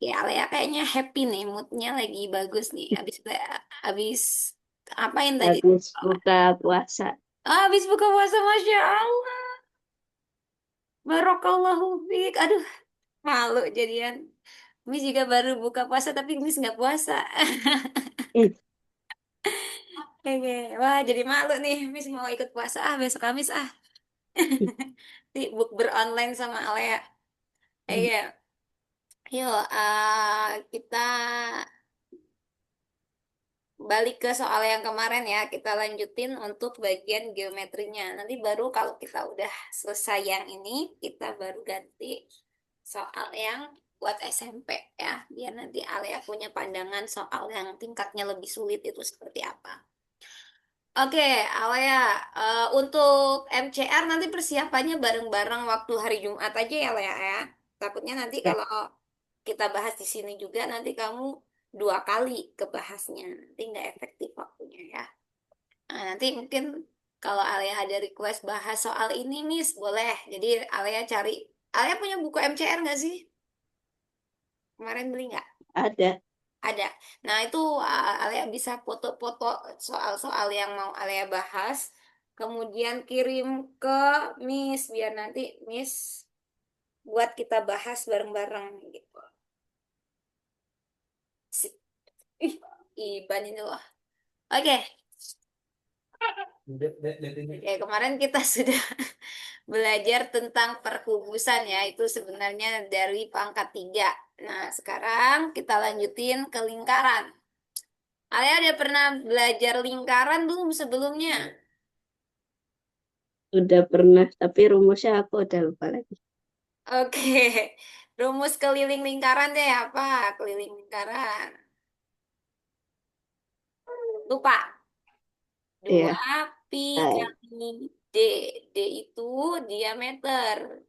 Ya, Lea kayaknya happy nih, moodnya lagi bagus nih. Abis apain tadi? Habis buka puasa. Abis buka puasa, Masya Allah. Barokallahu fiik. Aduh, malu jadian. Miss juga baru buka puasa, tapi Miss nggak puasa. Eh, Oke, wah jadi malu nih. Miss mau ikut puasa besok Kamis Di bukber online sama Alea. Iya, yuk kita balik ke soal yang kemarin ya, kita lanjutin untuk bagian geometrinya. Nanti baru kalau kita udah selesai yang ini, kita baru ganti soal yang buat SMP ya. Biar nanti Alea punya pandangan soal yang tingkatnya lebih sulit itu seperti apa. Oke, Alea, untuk MCR nanti persiapannya bareng-bareng waktu hari Jumat aja ya, Alea ya. Takutnya nanti ya, kalau kita bahas di sini juga, nanti kamu dua kali kebahasnya. Nanti nggak efektif waktunya ya. Nah, nanti mungkin kalau Alea ada request bahas soal ini, Miss, boleh. Jadi Alea cari. Alea punya buku MCR nggak sih? Kemarin beli nggak? ada. Ada. Nah, itu Alea bisa foto-foto soal-soal yang mau Alea bahas. Kemudian kirim ke Miss, biar nanti Miss buat kita bahas bareng-bareng gitu. Si- Ih, Iban ini loh. Oke, Oke, kemarin kita sudah belajar tentang perkubusan ya, itu sebenarnya dari pangkat 3. Nah, sekarang kita lanjutin ke lingkaran. Alia udah pernah belajar lingkaran belum sebelumnya? Udah pernah, tapi rumusnya aku udah lupa lagi. Oke, rumus keliling lingkaran deh apa? Keliling lingkaran. Lupa. Iya. 2 pi Hai. kali D. D itu diameter.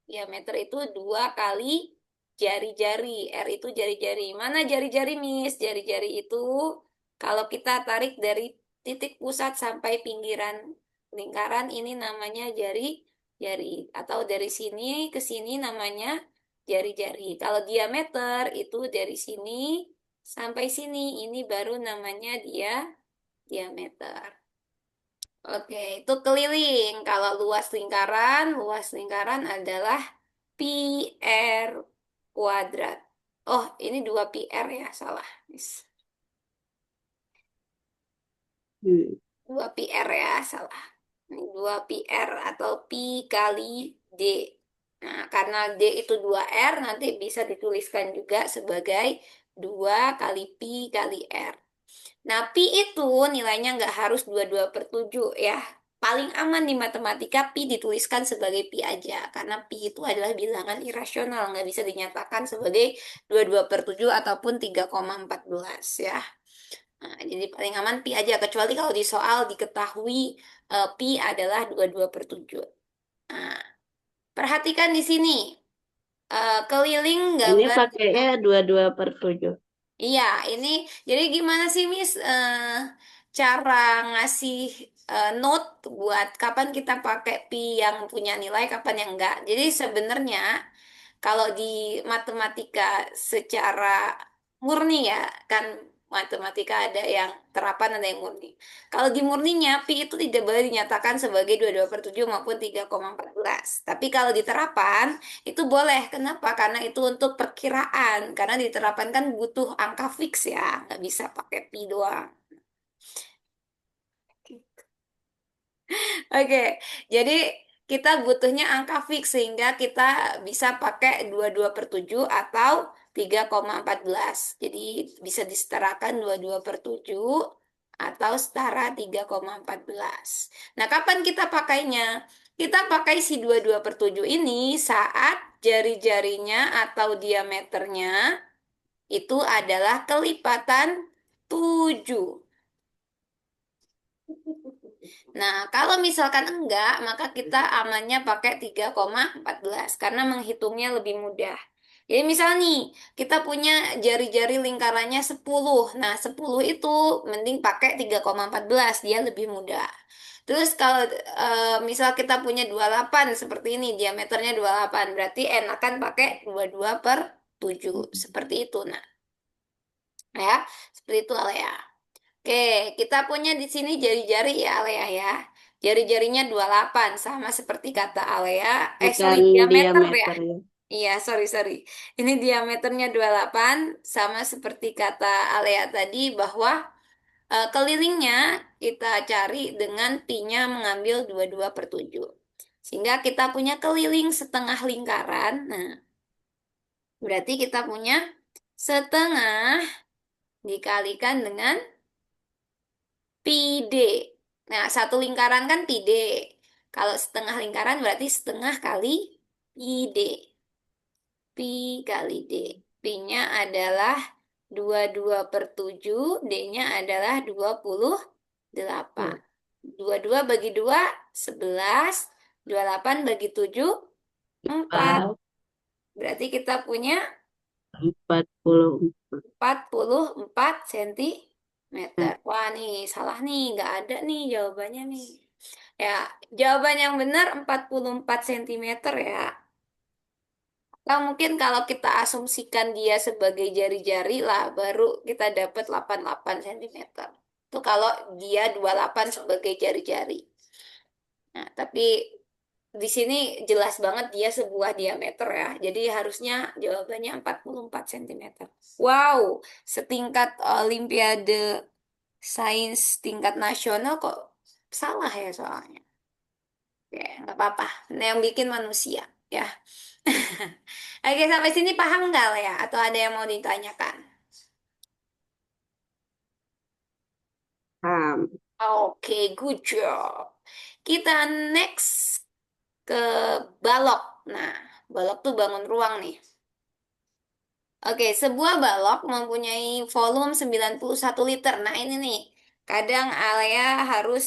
Diameter itu 2 kali jari-jari. R itu jari-jari. Mana jari-jari, Miss? Jari-jari itu kalau kita tarik dari titik pusat sampai pinggiran lingkaran, ini namanya jari-jari. Atau dari sini ke sini namanya jari-jari. Kalau diameter itu dari sini sampai sini. Ini baru namanya diameter. Oke, itu keliling. Kalau luas lingkaran adalah pi r kuadrat. Oh, ini 2 pi r ya, salah. Miss. Hmm. 2 pi r ya, salah. Ini 2 pi r atau pi kali d. Nah, karena d itu 2 r, nanti bisa dituliskan juga sebagai 2 kali pi kali r. Nah, pi itu nilainya nggak harus 22/7 ya. Paling aman di matematika pi dituliskan sebagai pi aja. Karena pi itu adalah bilangan irasional. Nggak bisa dinyatakan sebagai 22/7 ataupun 3,14 ya. Nah, jadi paling aman pi aja. Kecuali kalau di soal diketahui pi adalah 22/7. Nah, perhatikan di sini. Keliling Ini gambar. pakainya 22/7. Iya, ini jadi gimana sih Miss cara ngasih note buat kapan kita pakai pi yang punya nilai, kapan yang enggak. Jadi sebenarnya kalau di matematika secara murni ya, kan matematika ada yang terapan, ada yang murni. Kalau di murninya, pi itu tidak boleh dinyatakan sebagai 22/7 maupun 3,14. Tapi kalau di terapan, itu boleh. Kenapa? Karena itu untuk perkiraan. Karena diterapkan kan butuh angka fix ya. Nggak bisa pakai pi doang. Oke, jadi kita butuhnya angka fix sehingga kita bisa pakai 22/7 atau 3,14. Jadi bisa disetarakan 22/7 atau setara 3,14. Nah, kapan kita pakainya? Kita pakai si 22/7 ini saat jari-jarinya atau diameternya itu adalah kelipatan 7. Nah, kalau misalkan enggak, maka kita amannya pakai 3,14 karena menghitungnya lebih mudah. Jadi misal nih, kita punya jari-jari lingkarannya 10. Nah, 10 itu mending pakai 3,14, dia lebih mudah. Terus kalau misal kita punya 28 seperti ini, diameternya 28, berarti enakan pakai 22/7. Seperti itu. Nah, ya, seperti itu Alea. Oke, kita punya di sini jari-jari ya Alea ya. Jari-jarinya 28 sama seperti kata Alea. Sorry, Bukan diameter ya. diameter ya. Iya, sorry. Ini diameternya 28 sama seperti kata Alea tadi bahwa kelilingnya kita cari dengan pi-nya mengambil 22/7. Sehingga kita punya keliling setengah lingkaran. Nah, berarti kita punya setengah dikalikan dengan pi d. Nah, satu lingkaran kan pi d. Kalau setengah lingkaran berarti setengah kali pi d. Pi kali D. Pi-nya adalah 22/7, D-nya adalah 28. Ya, 22 bagi 2, 11. 28 bagi 7, 4. 4, Berarti kita punya 40. 44 Nah, sentimeter. Wah nih, salah nih. Nggak ada nih jawabannya nih. Ya, jawaban yang benar 44 sentimeter ya. Atau mungkin kalau kita asumsikan dia sebagai jari-jari lah, baru kita dapat 88 sentimeter. Itu kalau dia 28 sebagai jari-jari. Nah, tapi di sini jelas banget dia sebuah diameter ya. Jadi harusnya jawabannya 44 sentimeter. Wow, setingkat Olimpiade Sains tingkat nasional kok salah ya soalnya. Ya, nggak apa-apa. Ini yang bikin manusia, ya. Oke, sampai sini paham nggak lah ya? Atau ada yang mau ditanyakan? paham. Oke, good job. Kita next ke balok. Nah, balok tuh bangun ruang nih. Oke, sebuah balok mempunyai volume 91 liter. Nah, ini nih. Kadang Alea harus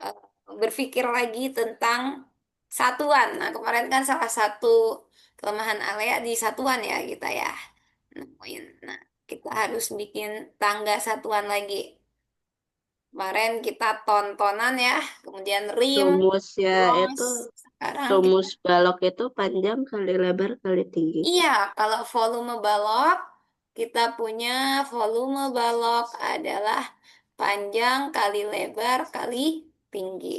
eh, berpikir lagi tentang satuan. Nah, kemarin kan salah satu kelemahan Alea di satuan ya kita ya. Nemuin. Nah, kita harus bikin tangga satuan lagi. Kemarin kita tontonan ya, kemudian rim, Rumusnya itu, bronze. Sekarang kita, rumus balok itu panjang kali lebar kali tinggi. iya, kalau volume balok, kita punya volume balok adalah panjang kali lebar kali tinggi.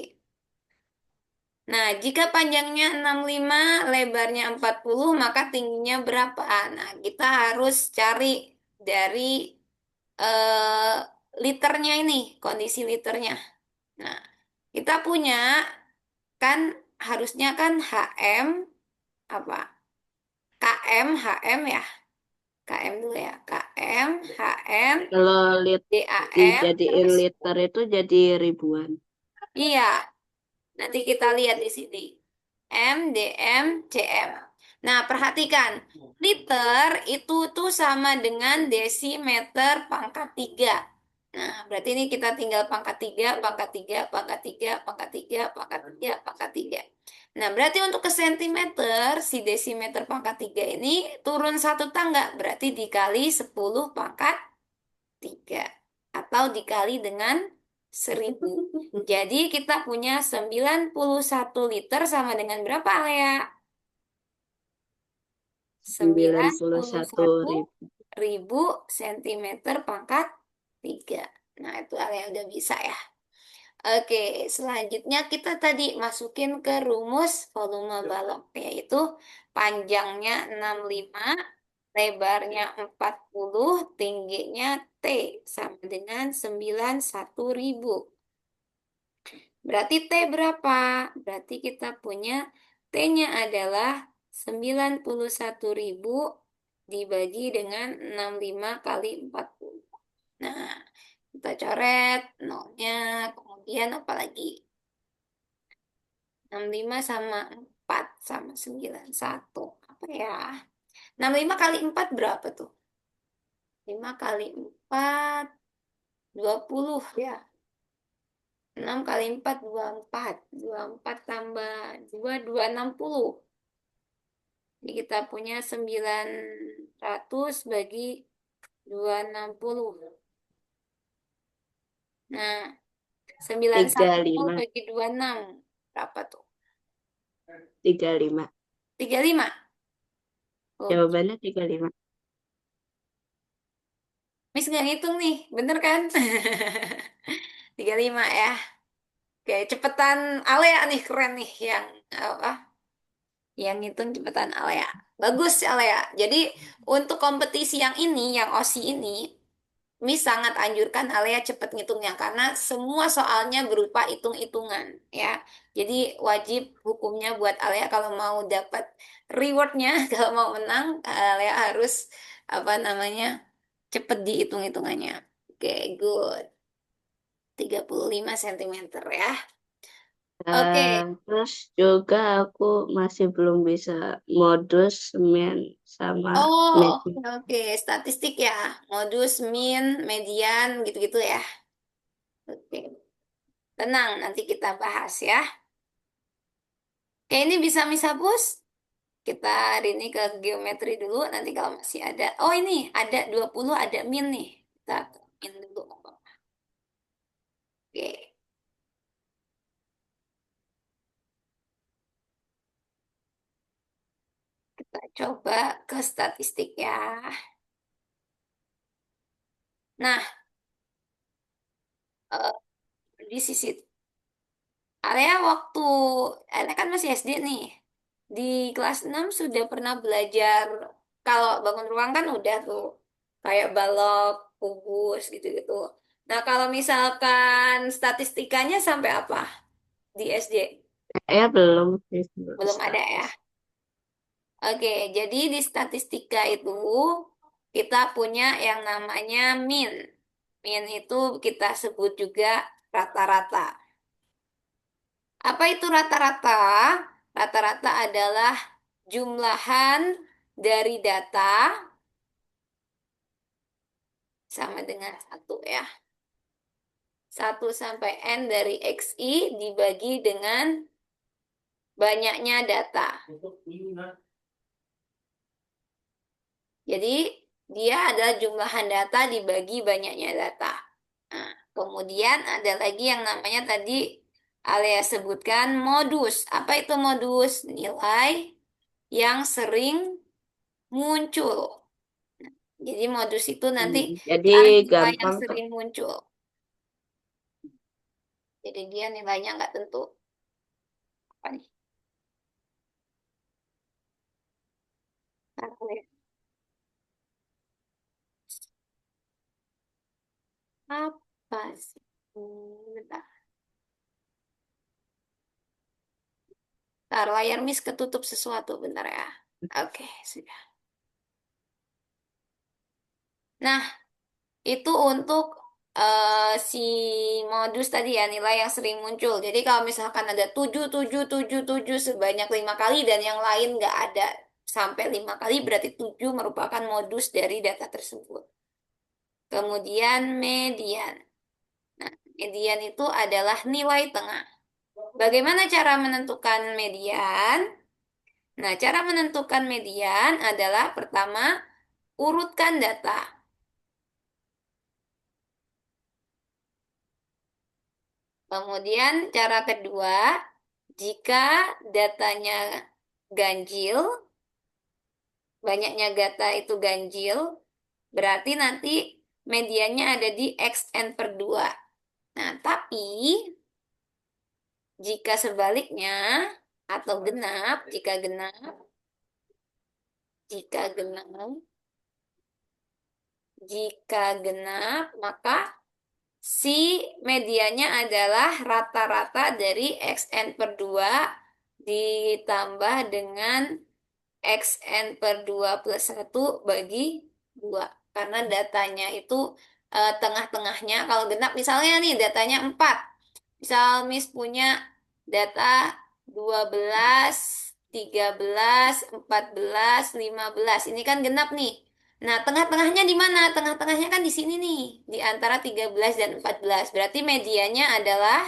Nah, jika panjangnya 65, lebarnya 40, maka tingginya berapa? Nah, kita harus cari dari eh, liternya ini, kondisi liternya. Nah, kita punya kan harusnya kan HM apa? KM, HM ya. KM dulu ya. KM, HM, Kalau DAM, dijadiin terus liter itu jadi ribuan. iya, nanti kita lihat di sini. M, DM, CM. Nah, perhatikan. Liter itu tuh sama dengan desimeter pangkat 3. Nah, berarti ini kita tinggal pangkat 3, pangkat 3, pangkat 3, pangkat 3, pangkat 3, pangkat 3. Nah, berarti untuk ke sentimeter, si desimeter pangkat 3 ini turun satu tangga. Berarti dikali 10 pangkat 3. Atau dikali dengan 1000. Jadi kita punya 91 liter sama dengan berapa, Alea? sembilan sembilan puluh puluh satu satu ribu. ribu sentimeter pangkat 3. Nah, itu Alea udah bisa ya. Oke, selanjutnya kita tadi masukin ke rumus volume balok, yaitu panjangnya 65, lebarnya 40, tingginya T sama dengan 91.000. Berarti T berapa? Berarti kita punya T-nya adalah 91.000 dibagi dengan 65 kali 40. Nah, kita coret nolnya, kemudian apa lagi? 65 sama 4 sama 91. Apa ya? 65 kali 4 berapa tuh? 5 kali 4, 20 ya. 6 kali 4, 24. 24 tambah 2, 260. Jadi kita punya 900 bagi 260. Nah, sembilan puluh tiga satu lima bagi 26. Berapa tuh? 35. 35. Oke. Jawabannya 35. Miss nggak ngitung nih, bener kan? 35 ya. Oke, cepetan Alea nih, keren nih yang apa? Yang ngitung cepetan Alea. Bagus Alea. Jadi untuk kompetisi yang ini, yang OSI ini, Miss sangat anjurkan Alea cepet ngitungnya karena semua soalnya berupa hitung-hitungan ya. Jadi wajib hukumnya buat Alea kalau mau dapat rewardnya, kalau mau menang, Alea harus apa namanya cepet dihitung-hitungannya. Oke, good. 35 cm ya. Oke. Terus juga aku masih belum bisa modus, min, sama Oh, oke, median. oke. Statistik ya. Modus, mean, median, gitu-gitu ya. Oke. Tenang, nanti kita bahas ya. Oke, ini bisa Miss hapus. Kita hari ini ke geometri dulu. Nanti kalau masih ada. Oh, ini ada 20 ada min nih. Kita ke min dulu. Oke, kita coba ke statistik ya. Nah, di sisi area waktu Area kan masih SD nih. Di kelas 6 sudah pernah belajar kalau bangun ruang kan udah tuh kayak balok, kubus gitu-gitu. Nah, kalau misalkan statistikanya sampai apa di SD? Belum sih Belum ada ya. status. Oke, jadi di statistika itu kita punya yang namanya min. Min itu kita sebut juga rata-rata. Apa itu rata-rata? Rata-rata adalah jumlahan dari data sama dengan satu ya. Satu sampai N dari XI dibagi dengan banyaknya data. Jadi dia adalah jumlahan data dibagi banyaknya data. Nah, kemudian ada lagi yang namanya tadi Alia sebutkan modus. Apa itu modus? Nilai yang sering muncul. Jadi modus itu nanti Jadi cari nilai yang gampang tuh. sering muncul. Jadi dia nilainya nggak tentu. Apa nih? Taruh ya. Apa sih? Bentar. Taruh layar Miss ketutup sesuatu bentar ya. Oke, sudah. Nah, itu untuk si modus tadi ya, nilai yang sering muncul. Jadi kalau misalkan ada 7 7 7 7 sebanyak 5 kali dan yang lain nggak ada sampai 5 kali, berarti 7 merupakan modus dari data tersebut. Kemudian median. Nah, median itu adalah nilai tengah. Bagaimana cara menentukan median? Nah, cara menentukan median adalah pertama, urutkan data. Kemudian cara kedua, jika datanya ganjil, banyaknya data itu ganjil, berarti nanti mediannya ada di XN per 2. Nah, tapi jika sebaliknya atau genap, jika genap, jika genap, maka si medianya adalah rata-rata dari XN per 2 ditambah dengan XN per 2 plus 1 bagi 2. Karena datanya itu tengah-tengahnya. Kalau genap misalnya nih datanya 4. Misal Miss punya data 12, 13, 14, 15. Ini kan genap nih. Nah, tengah-tengahnya di mana? Tengah-tengahnya kan di sini nih, di antara 13 dan 14. Berarti medianya adalah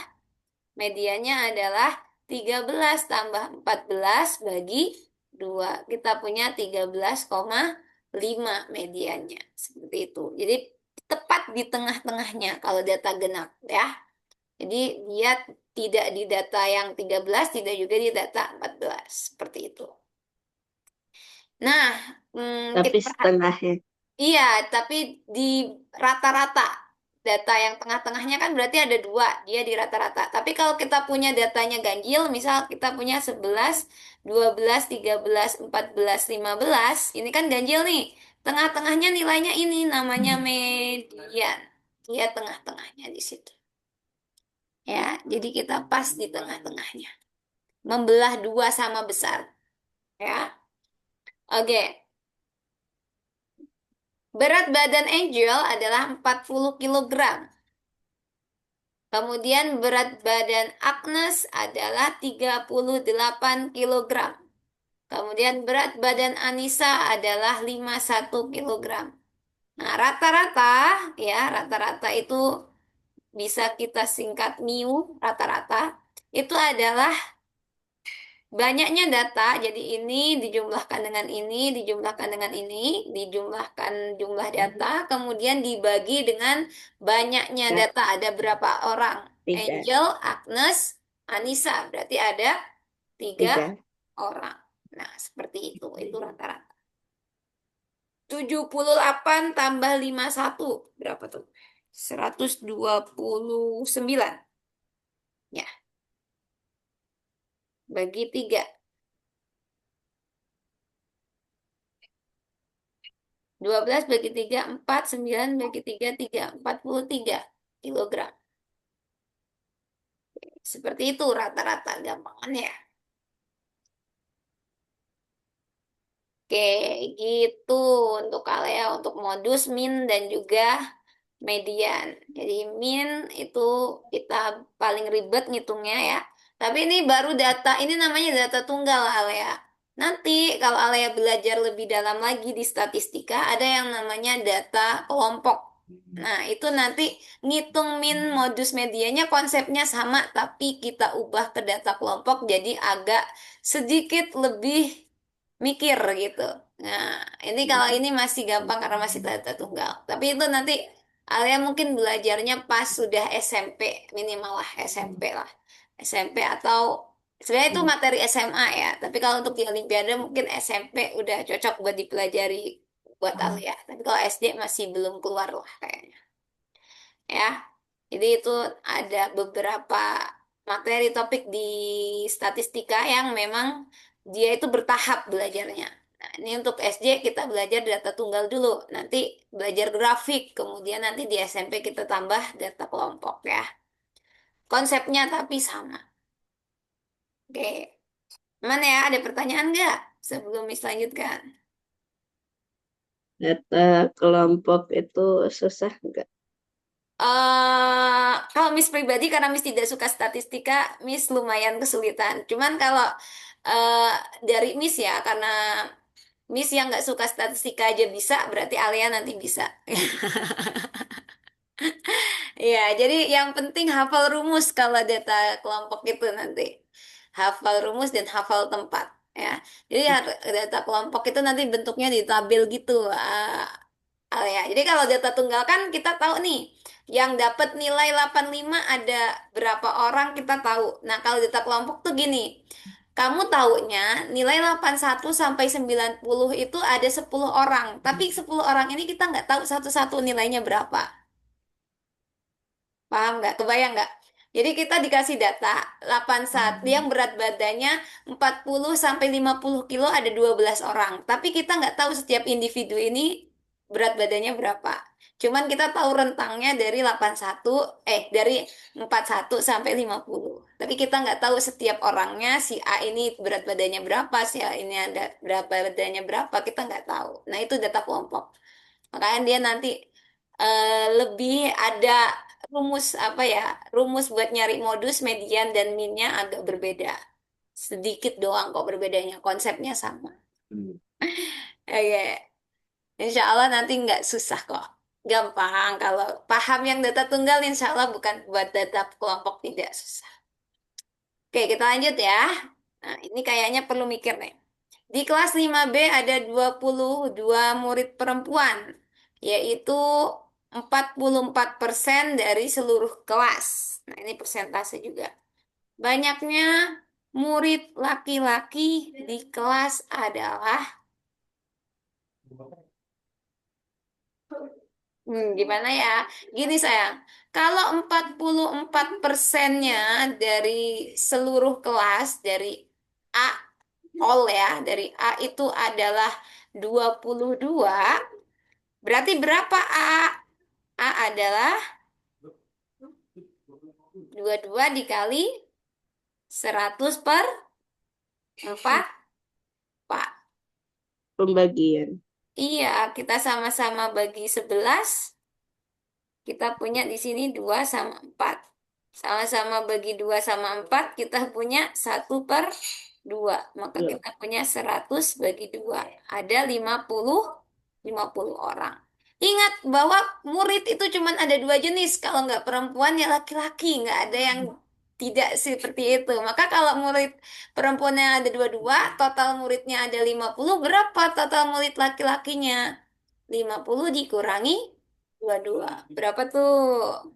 13 tambah 14 bagi 2. Kita punya 13,5 medianya. Seperti itu. Jadi tepat di tengah-tengahnya kalau data genap ya. Jadi dia tidak di data yang 13, tidak juga di data 14. Seperti itu. Nah, Tapi kita setengahnya. iya, tapi di rata-rata data yang tengah-tengahnya kan berarti ada dua, dia di rata-rata. Tapi kalau kita punya datanya ganjil, misal kita punya 11, 12, 13, 14, 15, ini kan ganjil nih. Tengah-tengahnya nilainya ini namanya median. Dia tengah-tengahnya di situ. Ya, jadi kita pas di tengah-tengahnya. Membelah dua sama besar. Ya, oke. Berat badan Angel adalah 40 kilogram. Kemudian berat badan Agnes adalah 38 kilogram. Kemudian berat badan Anissa adalah 51 kilogram. Nah, rata-rata ya, rata-rata itu bisa kita singkat mu, rata-rata itu adalah banyaknya data. Jadi ini dijumlahkan dengan ini, dijumlahkan dengan ini, dijumlahkan jumlah data, kemudian dibagi dengan banyaknya Ya, data. Ada berapa orang? tiga. Angel, Agnes, Anissa. Berarti ada tiga Tiga. orang. Nah, seperti itu. Itu rata-rata. 78 tambah 51. Berapa tuh? 129. Ya, bagi 3. 12 bagi 3 4, 9 bagi 3 3, 43 kilogram. Seperti itu rata-rata gampangannya. Oke, gitu untuk Kalea, untuk modus min dan juga median. Jadi min itu kita paling ribet ngitungnya ya. Tapi ini baru data, ini namanya data tunggal Alea. Nanti kalau Alea belajar lebih dalam lagi di statistika, ada yang namanya data kelompok. Nah, itu nanti ngitung min modus medianya konsepnya sama, tapi kita ubah ke data kelompok jadi agak sedikit lebih mikir gitu. Nah, ini kalau ini masih gampang karena masih data tunggal. Tapi itu nanti Alia mungkin belajarnya pas sudah SMP, minimal lah SMP lah. SMP atau sebenarnya itu materi SMA ya. Tapi kalau untuk di Olimpiade mungkin SMP udah cocok buat dipelajari buat Alia. Tapi kalau SD masih belum keluar lah kayaknya. Ya, jadi itu ada beberapa materi topik di statistika yang memang dia itu bertahap belajarnya. Nah, ini untuk SD kita belajar data tunggal dulu, nanti belajar grafik, kemudian nanti di SMP kita tambah data kelompok ya. Konsepnya tapi sama. Oke, mana ya? Ada pertanyaan nggak sebelum dilanjutkan? Data kelompok itu susah nggak? Kalau Miss pribadi karena Miss tidak suka statistika, Miss lumayan kesulitan. Cuman kalau eh, dari Miss ya, karena Miss yang nggak suka statistika aja bisa, berarti Alia nanti bisa. Iya, jadi yang penting hafal rumus kalau data kelompok itu nanti. Hafal rumus dan hafal tempat. Ya, jadi data kelompok itu nanti bentuknya di tabel gitu. Alia. Jadi kalau data tunggal kan kita tahu nih, yang dapat nilai 85 ada berapa orang kita tahu. Nah, kalau data kelompok tuh gini, kamu taunya nilai 81 sampai 90 itu ada 10 orang, tapi 10 orang ini kita nggak tahu satu-satu nilainya berapa. Paham nggak? Kebayang nggak? Jadi kita dikasih data 81 yang berat badannya 40 sampai 50 kilo ada 12 orang. Tapi kita nggak tahu setiap individu ini berat badannya berapa. Cuman kita tahu rentangnya dari 81, dari 41 sampai 50. Tapi kita nggak tahu setiap orangnya si A ini berat badannya berapa, si A ini ada berapa badannya berapa, kita nggak tahu. Nah, itu data kelompok. Makanya dia nanti lebih ada rumus apa ya? Rumus buat nyari modus, median dan minnya agak berbeda. Sedikit doang kok berbedanya, konsepnya sama. Oke, insya Allah nanti nggak susah kok. Gampang kalau paham yang data tunggal, insya Allah bukan buat data kelompok tidak susah. Oke, kita lanjut ya. Nah, ini kayaknya perlu mikir nih. Di kelas 5B ada 22 murid perempuan, yaitu 44% dari seluruh kelas. Nah, ini persentase juga. Banyaknya murid laki-laki di kelas adalah Gimana ya? Gini sayang, kalau 44%-nya dari seluruh kelas, dari A, all ya, dari A itu adalah 22, berarti berapa A? A adalah 22 dikali 100 per 4, Pak. Pembagian. Iya, kita sama-sama bagi 11. Kita punya di sini 2 sama 4. Sama-sama bagi 2 sama 4, kita punya 1/2. Maka Ya. kita punya 100 bagi 2. Ada 50 orang. Ingat bahwa murid itu cuma ada dua jenis. Kalau nggak perempuan ya laki-laki. Nggak ada yang tidak seperti itu. Maka kalau murid perempuannya ada dua-dua, total muridnya ada 50. Berapa total murid laki-lakinya? 50 dikurangi 22. Berapa tuh?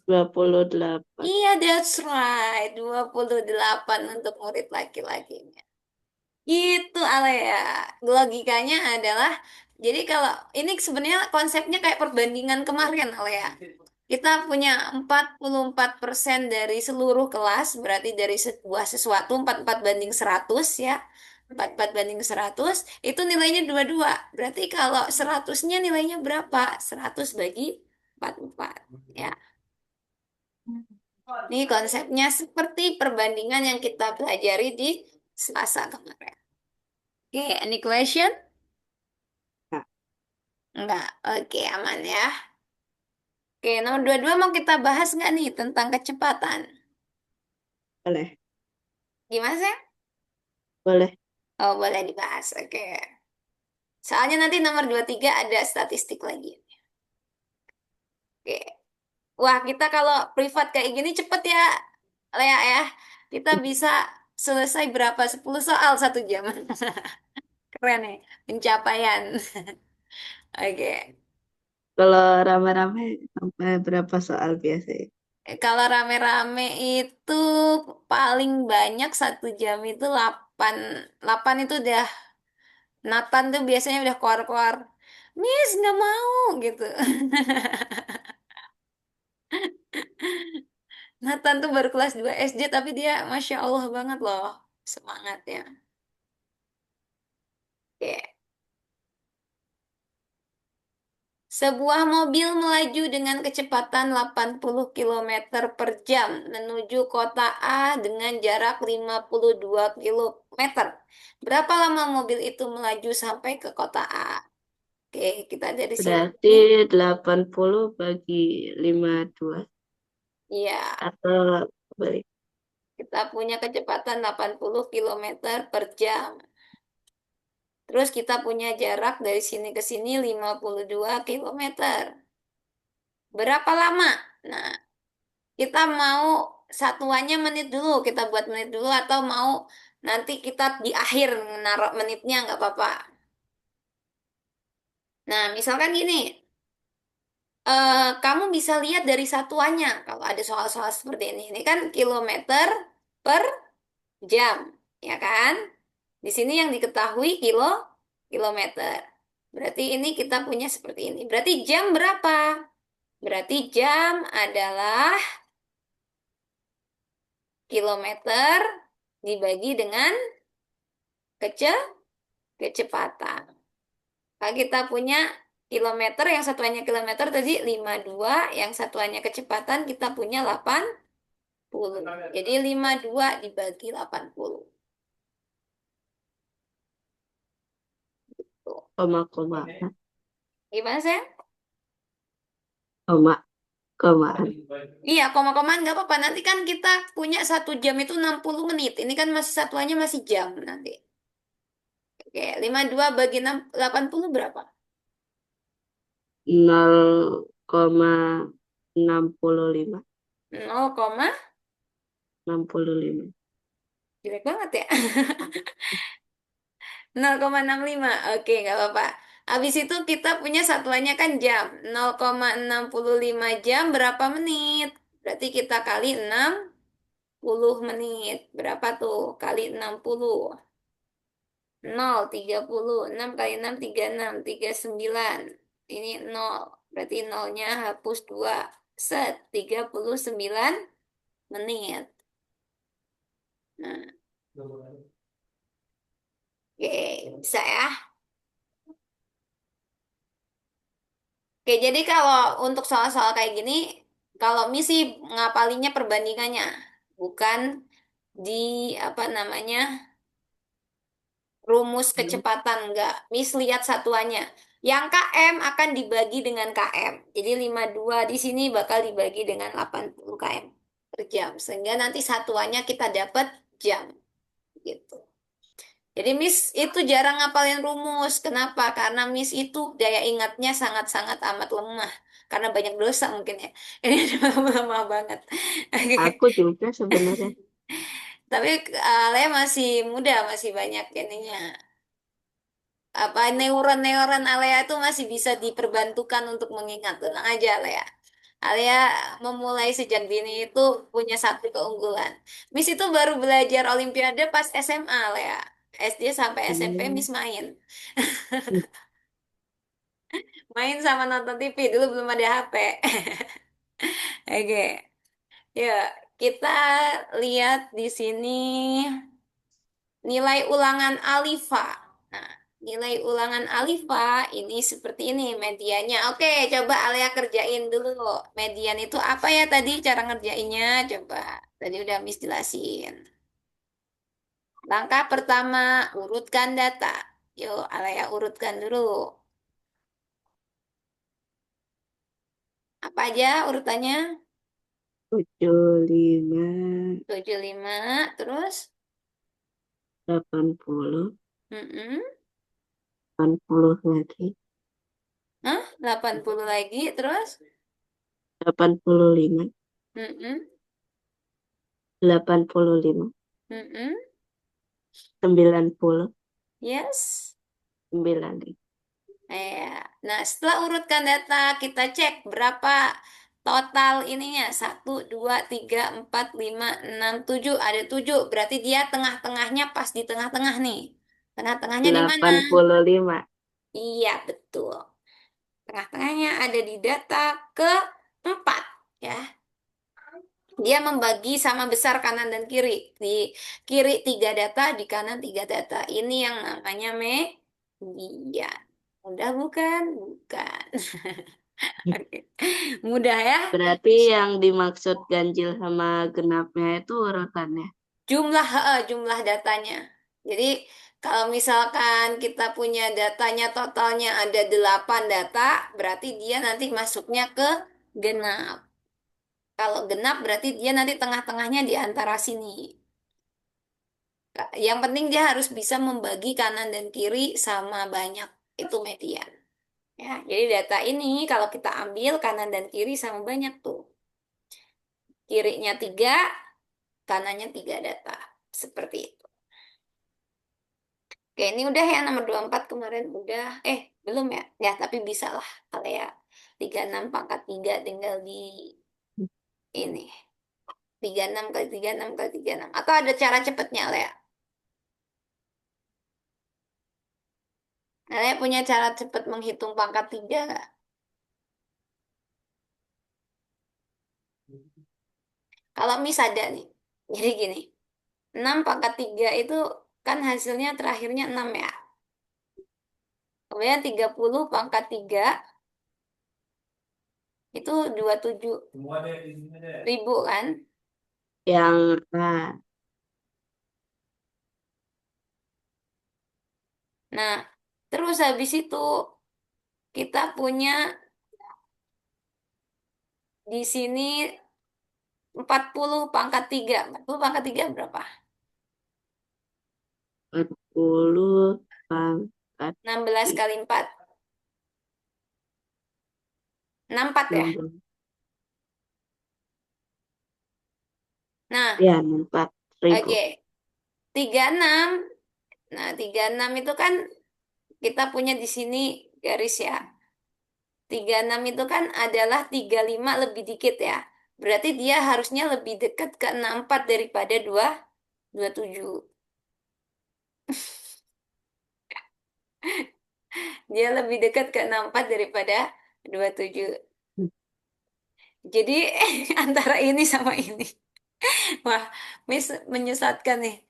28. Iya, that's right. 28 untuk murid laki-lakinya. Itu Alea. Logikanya adalah, jadi kalau ini sebenarnya konsepnya kayak perbandingan kemarin Alea. Kita punya 44% dari seluruh kelas, berarti dari sebuah sesuatu 44/100 ya. 44/100 itu nilainya 22. Berarti kalau 100-nya nilainya berapa? 100 bagi 44 ya. Ini konsepnya seperti perbandingan yang kita pelajari di Selasa kemarin. Oke, any question? Nah, Enggak. Oke, aman ya. Oke, nomor 22 mau kita bahas nggak nih tentang kecepatan? boleh. Gimana sih? Boleh. Oh, boleh dibahas. Oke. Soalnya nanti nomor 23 ada statistik lagi. Oke. Wah, kita kalau privat kayak gini cepet ya, Lea ya. Kita bisa selesai berapa? 10 soal 1 jam. Keren nih, pencapaian. Oke. Kalau rame-rame sampai berapa soal biasanya? Kalau rame-rame itu paling banyak 1 jam itu 8. 8 itu udah, Nathan tuh biasanya udah keluar-keluar. Miss, nggak mau gitu. Nathan tuh baru kelas 2 SD tapi dia Masya Allah banget loh semangatnya. Oke. Sebuah mobil melaju dengan kecepatan 80 kilometer per jam menuju kota A dengan jarak 52 kilometer. Berapa lama mobil itu melaju sampai ke kota A? Oke, kita dari sini. Berarti 80 bagi 52. Iya, Atau balik. kita punya kecepatan 80 kilometer per jam. Terus kita punya jarak dari sini ke sini 52 kilometer. Berapa lama? Nah, kita mau satuannya menit dulu, kita buat menit dulu atau mau nanti kita di akhir naruh menitnya nggak apa-apa. Nah, misalkan gini, kamu bisa lihat dari satuannya kalau ada soal-soal seperti ini. Ini kan kilometer per jam, ya kan? Di sini yang diketahui kilometer. Berarti ini kita punya seperti ini. Berarti jam berapa? Berarti jam adalah kilometer dibagi dengan kece kecepatan. Kalau kita punya kilometer, yang satuannya kilometer tadi 52, yang satuannya kecepatan kita punya 80. Jadi 52 dibagi 80. Tuh. Koma-koma. Gimana sih? Koma. Komaan. Iya, koma-koma nggak apa-apa. Nanti kan kita punya 1 jam itu 60 menit. Ini kan masih satuannya masih jam nanti. Oke, 52 bagi 80 berapa? 0,65. 0, 65. jelek banget ya. 0,65. Oke, nggak apa-apa. Habis itu kita punya satuannya kan jam. 0,65 jam berapa menit? Berarti kita kali 60. puluh menit. Berapa tuh? Kali 60. 0, 30. 6 kali 6, 36. 39. Ini 0. Berarti nolnya hapus 2. Set, 39 menit. Nah, oke, bisa ya. Oke, jadi kalau untuk soal-soal kayak gini, kalau misi ngapalinnya perbandingannya, bukan di apa namanya rumus kecepatan enggak. Mis lihat satuannya. Yang km akan dibagi dengan km. Jadi 52 di sini bakal dibagi dengan 80 km per jam. Sehingga nanti satuannya kita dapat jam gitu. Jadi Miss itu jarang ngapalin rumus. Kenapa? Karena Miss itu daya ingatnya sangat-sangat amat lemah. Karena banyak dosa mungkin ya. Ini lemah banget. Aku juga sebenarnya. Tapi Lea masih muda, masih banyak ininya. Apa neuron-neuron Alea itu masih bisa diperbantukan untuk mengingat. Tenang aja Alea. Alea memulai sejak dini itu punya satu keunggulan. Miss itu baru belajar Olimpiade pas SMA Alea. SD sampai SMP Hmm. Miss main. Main sama nonton TV dulu belum ada HP. Oke. Ya, kita lihat di sini nilai ulangan alifa. Nah, nilai ulangan alifa ini seperti ini mediannya. Oke, coba Alia kerjain dulu. Median itu apa ya tadi cara ngerjainnya? Coba. Tadi udah Miss jelasin. Langkah pertama, urutkan data. Yuk, Alia urutkan dulu. Apa aja urutannya? 75, 75, terus? 80, Mm-mm. 80 lagi, Hah? 80 lagi, terus? 85, Mm-mm. 85, Mm-mm. 90, Yes. 9. Ya. Nah, setelah urutkan data, kita cek berapa total ininya. Satu, dua, tiga, empat, lima, enam, tujuh. Ada 7. Berarti dia tengah-tengahnya pas di tengah-tengah nih. Tengah-tengahnya di mana? 85. Iya, betul. Tengah-tengahnya ada di data keempat. Ya. Dia membagi sama besar kanan dan kiri. Di kiri 3 data, di kanan 3 data. Ini yang namanya median. Mudah bukan? Bukan. Oke. Mudah ya. Berarti yang dimaksud ganjil sama genapnya itu urutannya. Jumlah datanya. Jadi kalau misalkan kita punya datanya totalnya ada 8 data, berarti dia nanti masuknya ke genap. Kalau genap berarti dia nanti tengah-tengahnya di antara sini. Yang penting dia harus bisa membagi kanan dan kiri sama banyak. Itu median. Ya, jadi data ini kalau kita ambil kanan dan kiri sama banyak tuh. Kirinya 3, kanannya 3 data. Seperti itu. Oke, ini udah ya nomor 24 kemarin udah. Belum ya? Ya, tapi bisa lah. Kalau ya 36 pangkat 3 tinggal di ini. 36 kali 36 kali 36. Atau ada cara cepetnya, Lea? Lea punya cara cepet menghitung pangkat 3 nggak? Kalau mis ada nih. Jadi gini, 6 pangkat 3 itu kan hasilnya terakhirnya 6 ya. Kemudian 30 pangkat 3 itu 27.000 kan. Yang Nah, terus habis itu kita punya di sini 40 pangkat 3. 40 pangkat 3 berapa? 40 pangkat 16 kali 4. 64 ya? 16. Nah, Ya, 4.000. oke. 36. Nah, 36 itu kan kita punya di sini garis ya. 36 itu kan adalah 35 lebih dikit ya. Berarti dia harusnya lebih dekat ke 64 daripada 27. Dia lebih dekat ke 64 daripada 27. Jadi antara ini sama ini. Wah, Miss menyesatkan nih.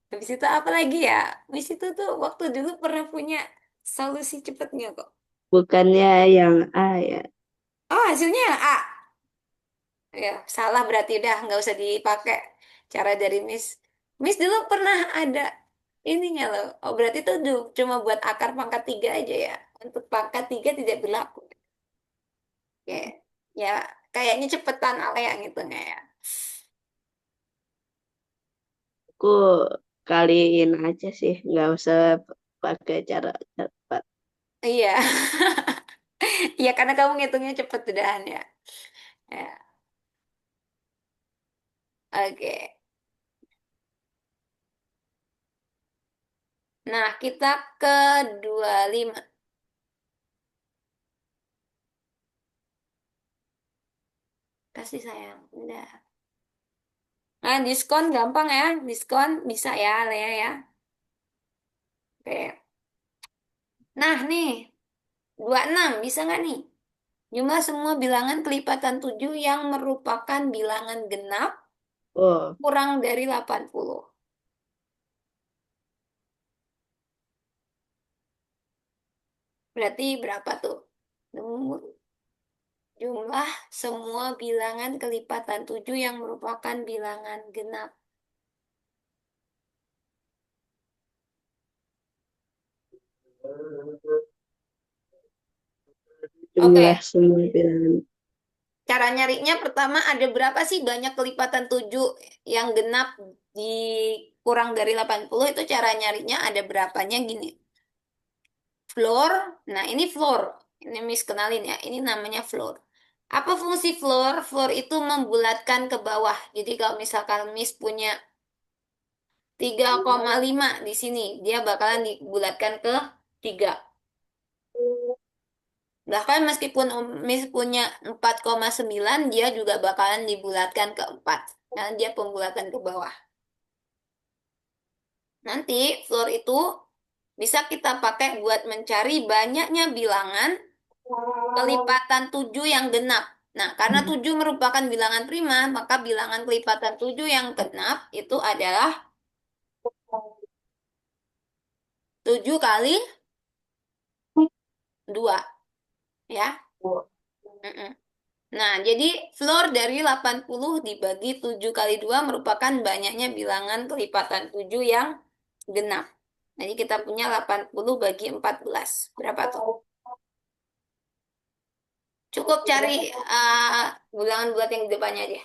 Habis itu apa lagi ya? Miss itu tuh waktu dulu pernah punya solusi cepatnya kok. Bukannya yang A ya. Oh, hasilnya yang A. Ya, salah berarti udah nggak usah dipakai cara dari Miss. Miss dulu pernah ada ininya loh. Oh, berarti itu cuma buat akar pangkat 3 aja ya. Untuk pangkat 3 tidak berlaku. Ya, ya kayaknya cepetan Ale yang itu nggak ya? Aku kaliin aja sih, nggak usah pakai cara cepat. Iya, iya karena kamu ngitungnya cepet udahan ya. Ya, oke. Nah, kita ke 25. Kasih sayang. Udah. Nah, diskon gampang ya. Diskon bisa ya, Lea ya. Oke. Nah, nih. 26 bisa nggak nih? Jumlah semua bilangan kelipatan 7 yang merupakan bilangan genap Oh, kurang dari 80. Berarti berapa tuh? Jumlah semua bilangan kelipatan 7 yang merupakan bilangan genap. jumlah Oke, semua bilangan. cara nyarinya pertama ada berapa sih banyak kelipatan 7 yang genap di kurang dari 80 itu cara nyarinya ada berapanya gini. Floor, nah ini floor. Ini Miss kenalin ya, ini namanya floor. Apa fungsi floor? Floor itu membulatkan ke bawah. Jadi kalau misalkan Miss punya 3,5 di sini, dia bakalan dibulatkan ke 3. Bahkan meskipun Miss punya 4,9, dia juga bakalan dibulatkan ke 4. Karena dia pembulatan ke bawah. Nanti floor itu bisa kita pakai buat mencari banyaknya bilangan kelipatan 7 yang genap. Nah, karena 7 merupakan bilangan prima, maka bilangan kelipatan 7 yang genap itu adalah 7 kali 2, ya. Mm-mm. Nah, jadi floor dari 80 dibagi 7 kali 2 merupakan banyaknya bilangan kelipatan 7 yang genap. Jadi kita punya 80 bagi 14. Berapa tuh? Cukup cari bilangan bulat yang di depannya aja.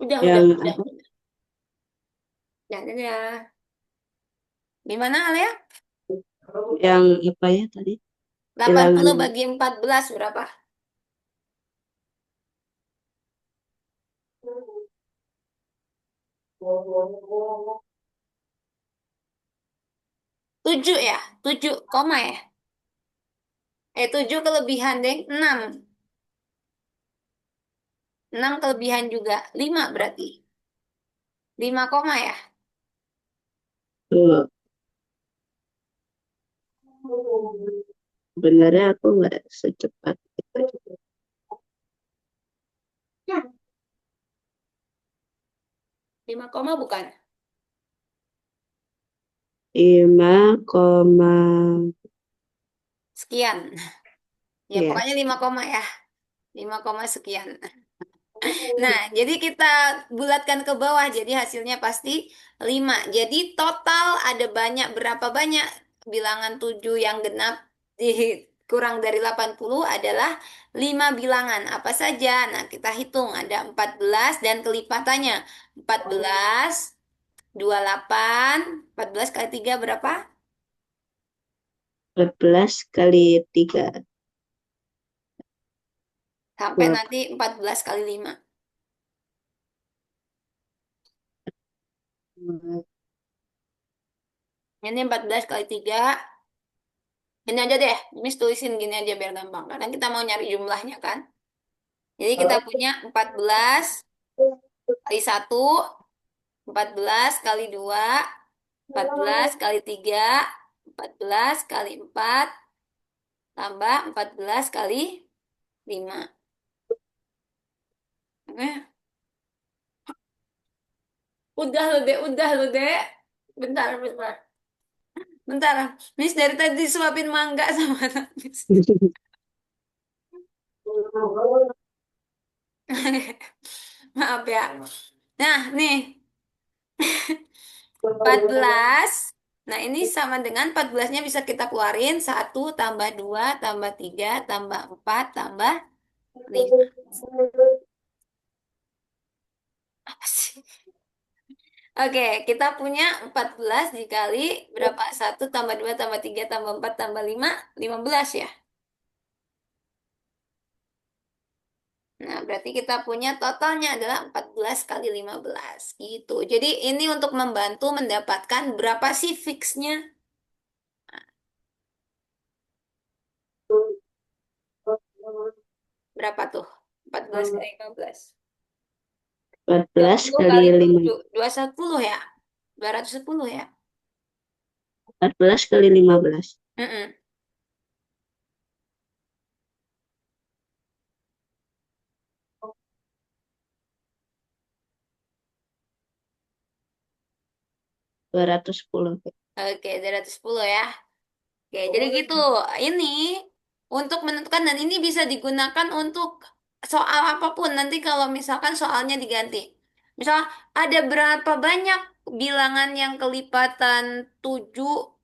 Yang Udah. apa? Jangan ya. Gimana, Alia? Yang apa ya tadi? Delapan Bilangan puluh bagi 14 berapa? 7 ya? 7 koma ya? 7 kelebihan, deh. 6. 6 kelebihan juga. 5 berarti. 5 koma ya? tuh. Sebenarnya aku nggak secepat itu. 5 koma bukan? 5, Sekian. Ya, ya. pokoknya 5 koma ya. 5 koma sekian. Nah, jadi kita bulatkan ke bawah, jadi hasilnya pasti 5. Jadi total ada berapa banyak bilangan 7 yang genap di kurang dari 80 adalah 5 bilangan. Apa saja? Nah, kita hitung ada 14 dan kelipatannya. 14, 28, 14 kali 3 berapa? 14 kali 3. Sampai nanti 14 kali 5. Ini 14 kali 3. Ini aja deh, Miss tulisin gini aja biar gampang. Karena kita mau nyari jumlahnya kan. Jadi kita punya 14 kali satu, 14 kali 2, 14 kali 3, 14 kali 4, tambah 14 kali 5. Eh, udah lo dek. Bentar, bentar. Bentar, Miss dari tadi disuapin mangga sama anak Miss. Maaf ya. Nah, nih, 14. Nah, ini sama dengan 14-nya bisa kita keluarin. Satu tambah 2 tambah 3 tambah 4 tambah 5. Apa sih? Oke, kita punya 14 dikali berapa? Satu tambah 2 tambah 3 tambah 4 tambah 5, 15 ya. Nah, berarti kita punya totalnya adalah 14 kali 15 gitu. Jadi ini untuk membantu mendapatkan berapa sih fixnya? Berapa tuh? 14 kali 15. 14 30 kali kali 5. 7. 210 ya? 210 ya? 14 kali 15. Mm-mm. 210. Oke, 210 ya. Oke, jadi gitu. Ini untuk menentukan dan ini bisa digunakan untuk soal apapun. Nanti kalau misalkan soalnya diganti. Misal ada berapa banyak bilangan yang kelipatan 7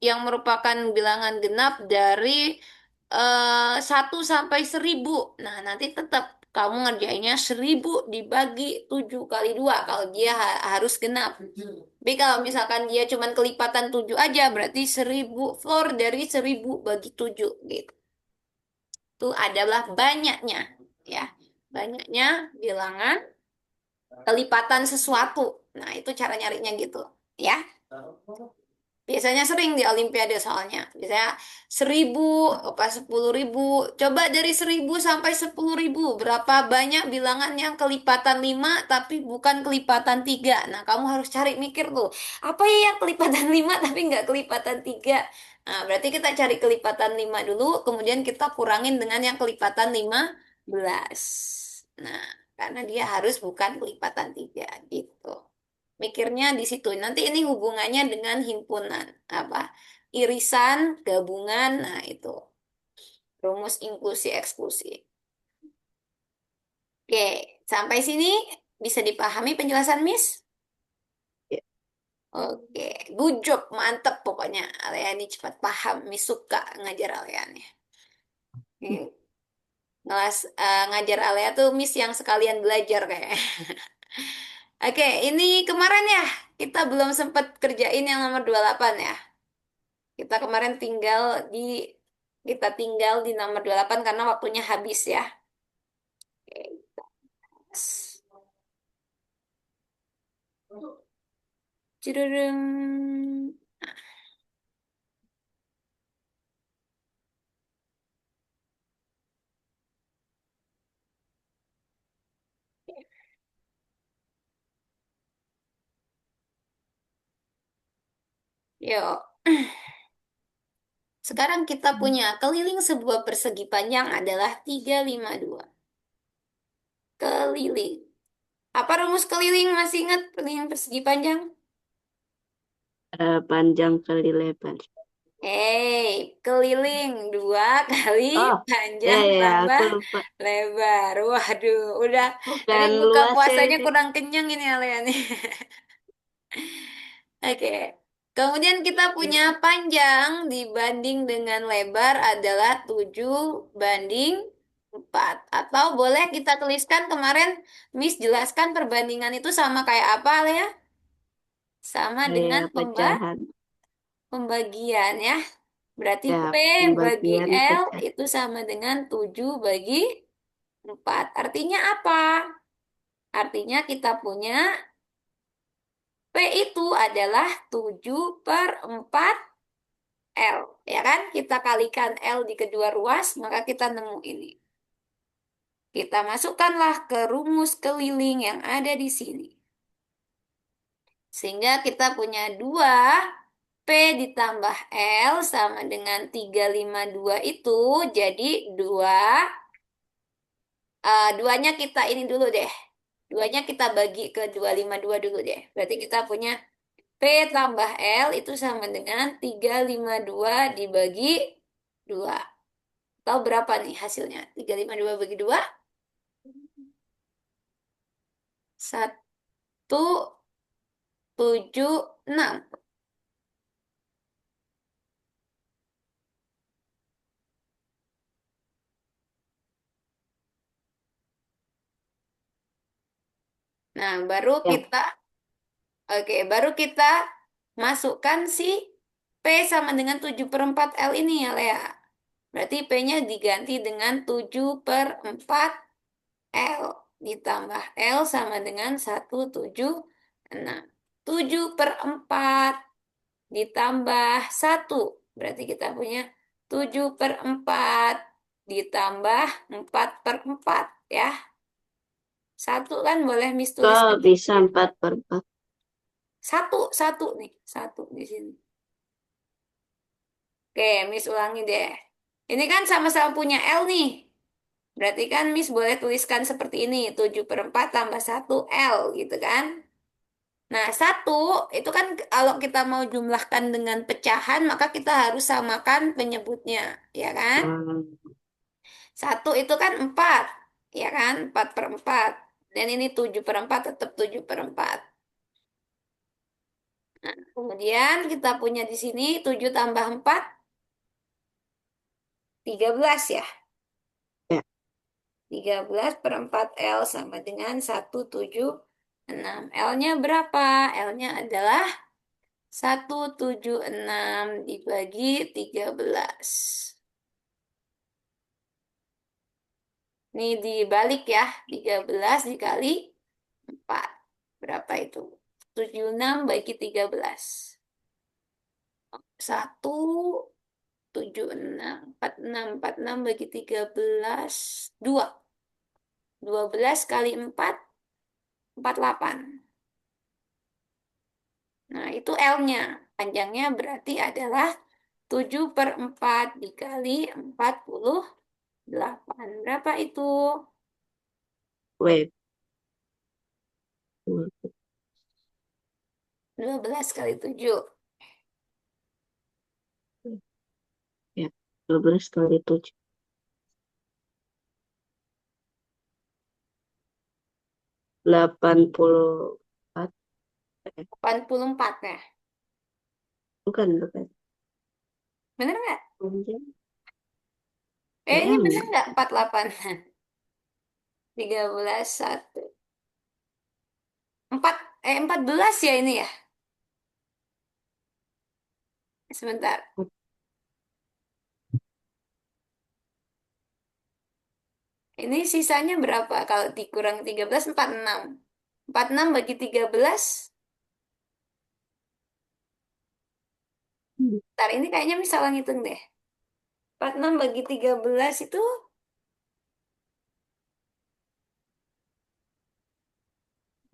yang merupakan bilangan genap dari 1 sampai 1000. Nah, nanti tetap kamu ngerjainnya 1000 dibagi 7 kali 2 kalau dia harus genap. Tapi kalau misalkan dia cuman kelipatan 7 aja, berarti 1000 floor dari 1000 bagi 7 gitu. Itu adalah banyaknya, ya. Banyaknya bilangan kelipatan sesuatu. Nah, itu cara nyarinya gitu, ya. Biasanya sering di Olimpiade soalnya. Biasanya 1000, apa 10.000. Coba dari 1000 sampai 10.000. Berapa banyak bilangan yang kelipatan 5 tapi bukan kelipatan 3. Nah, kamu harus cari mikir tuh. Apa ya yang kelipatan 5 tapi nggak kelipatan 3? Nah, berarti kita cari kelipatan 5 dulu. Kemudian kita kurangin dengan yang kelipatan 15. Nah, karena dia harus bukan kelipatan 3 gitu. Mikirnya di situ. Nanti ini hubungannya dengan himpunan apa? Irisan, gabungan. Nah, itu rumus inklusi eksklusi. Oke, sampai sini bisa dipahami penjelasan Miss? Ya. Oke, good job, mantep pokoknya. Alia cepat paham, Miss suka ngajar Alia nih. Ngelas, ngajar Alia tuh Miss yang sekalian belajar kayak. Oke, ini kemarin ya kita belum sempat kerjain yang nomor 28 ya. Kita kemarin tinggal di nomor 28 karena waktunya habis ya. Oke. Cirurung. Yuk. Sekarang kita punya keliling sebuah persegi panjang adalah 352. Keliling. Apa rumus keliling? Masih ingat keliling persegi panjang? Panjang kali lebar. Keliling 2 kali Oh, ya, panjang ya, aku tambah lupa. lebar. Waduh, udah. Tadi Bukan buka luas ya puasanya ini. kurang kenyang ini Alea nih. Oke. Kemudian kita punya panjang dibanding dengan lebar adalah 7 banding 4. Atau boleh kita tuliskan kemarin Miss jelaskan perbandingan itu sama kayak apa, Alea? Sama dengan Kayak pecahan. pembagian ya. Berarti Ya, P bagi pembagian L pecah. itu sama dengan 7/4. Artinya apa? Artinya kita punya P itu adalah 7/4 L. Ya kan? Kita kalikan L di kedua ruas, maka kita nemu ini. Kita masukkanlah ke rumus keliling yang ada di sini. Sehingga kita punya 2 P ditambah L sama dengan 352 itu jadi 2. Duanya kita ini dulu deh. Duanya kita bagi ke 252 dulu deh. Berarti kita punya P tambah L itu sama dengan 352 dibagi 2. Tahu berapa nih hasilnya? 352 bagi 2. 176. Nah, Ya. baru kita masukkan si P sama dengan 7 per 4 L ini ya, Lea. Berarti P-nya diganti dengan 7 per 4 L. Ditambah L sama dengan 176. 7 per 4 ditambah 1. Berarti kita punya 7 per 4 ditambah 4 per 4 ya. Satu kan boleh Miss Kok tuliskan bisa ya. 4/4? Satu nih, satu di sini. Oke, Miss ulangi deh. Ini kan sama-sama punya L nih. Berarti kan Miss boleh tuliskan seperti ini. 7 per 4 tambah 1 L gitu kan. Nah, satu itu kan kalau kita mau jumlahkan dengan pecahan, maka kita harus samakan penyebutnya, ya kan? Hmm. Satu itu kan 4, ya kan? 4 per 4. Dan ini 7 per 4 tetap 7 per 4. Nah, kemudian kita punya di sini 7 tambah 4, 13 ya. Ya. 13 per 4 L sama dengan 176. L-nya berapa? L-nya adalah 176 dibagi 13. Ini dibalik ya. 13 dikali 4. Berapa itu? 76 bagi 13. 176. 46. 46 bagi 13. 2. 12 kali 4. 48. Nah, itu L-nya. Panjangnya berarti adalah 7 per 4 dikali 48. Berapa itu? Wait. 12 kali 7. Ya. 12 kali 7. 84. 84 ya. Bukan. Bener nggak? Anjir. Ini Kayaknya bener enggak. nggak 48? 13, 1. 4, 14 ya ini ya? Sebentar. Ini sisanya berapa? Kalau dikurang 13, 46. 46 bagi 13. Ntar ini kayaknya misalnya ngitung deh. 46 bagi 13 itu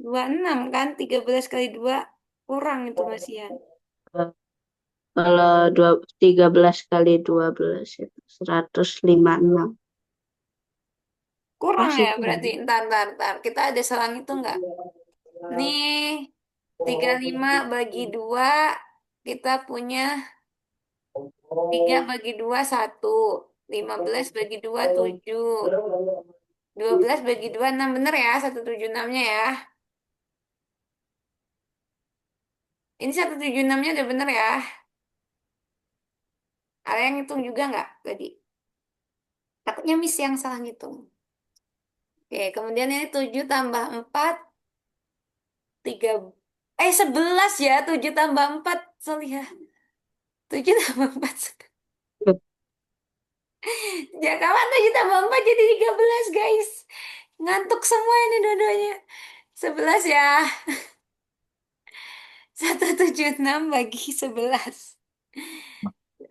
26 kan? 13 kali 2 kurang itu Mas Ian. Kalau 13 kali 12 itu 156. Kurang Masih ya berarti. kurang. Ntar. Kita ada selang itu nggak? Nih, 35 bagi 2 kita punya 3 bagi 2 1. 15 bagi 2 7. 12 bagi 2 6 bener ya 176-nya ya. Ini 176-nya udah bener ya. Ada yang hitung juga nggak tadi? Takutnya Miss yang salah ngitung. Oke, kemudian ini 7 tambah 4 3. 11 ya, 7 tambah 4 sorry ya. 7 tambah 4. Ya, kapan 7 tambah 4 jadi 13 guys. Ngantuk semua ini dua-duanya. 11 ya. 176 bagi 11.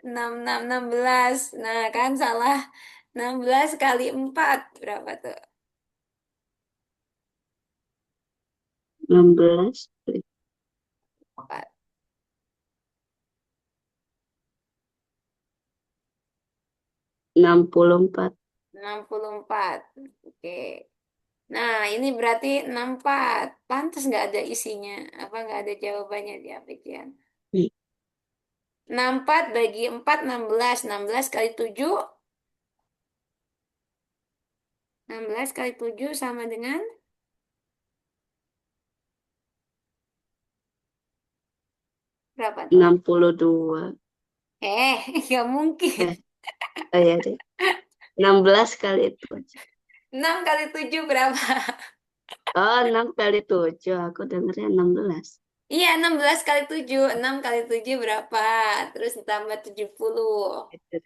6 6 16. Nah, kan salah. 16 kali 4 berapa tuh? 16, 64. 64. Oke. Nah, ini berarti 64. Pantas nggak ada isinya. Apa nggak ada jawabannya di Apikian? 64 bagi 4, 16. 16 kali 7. 16 kali 7 sama dengan berapa tuh? 62. Nggak mungkin. Eh, ya deh. 16 kali itu aja. 6 kali 7 berapa? Oh, 6 kali 7. Aku dengarnya 16. Iya, 16 kali 7. 6 kali 7 berapa? Terus ditambah 70. Gitu.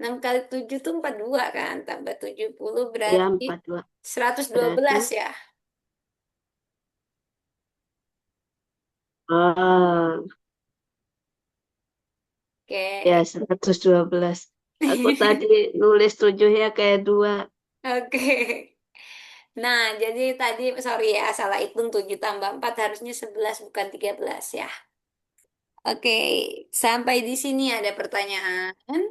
6 kali 7 tuh 42 kan? Tambah 70 Ya, berarti 42. Berarti, 112 ya? oh, ya Oke. 112. Aku tadi nulis 7-nya kayak 2. Oke. Nah, jadi tadi, sorry ya, salah hitung 7 tambah 4 harusnya 11 bukan 13 ya. Oke, sampai di sini ada pertanyaan?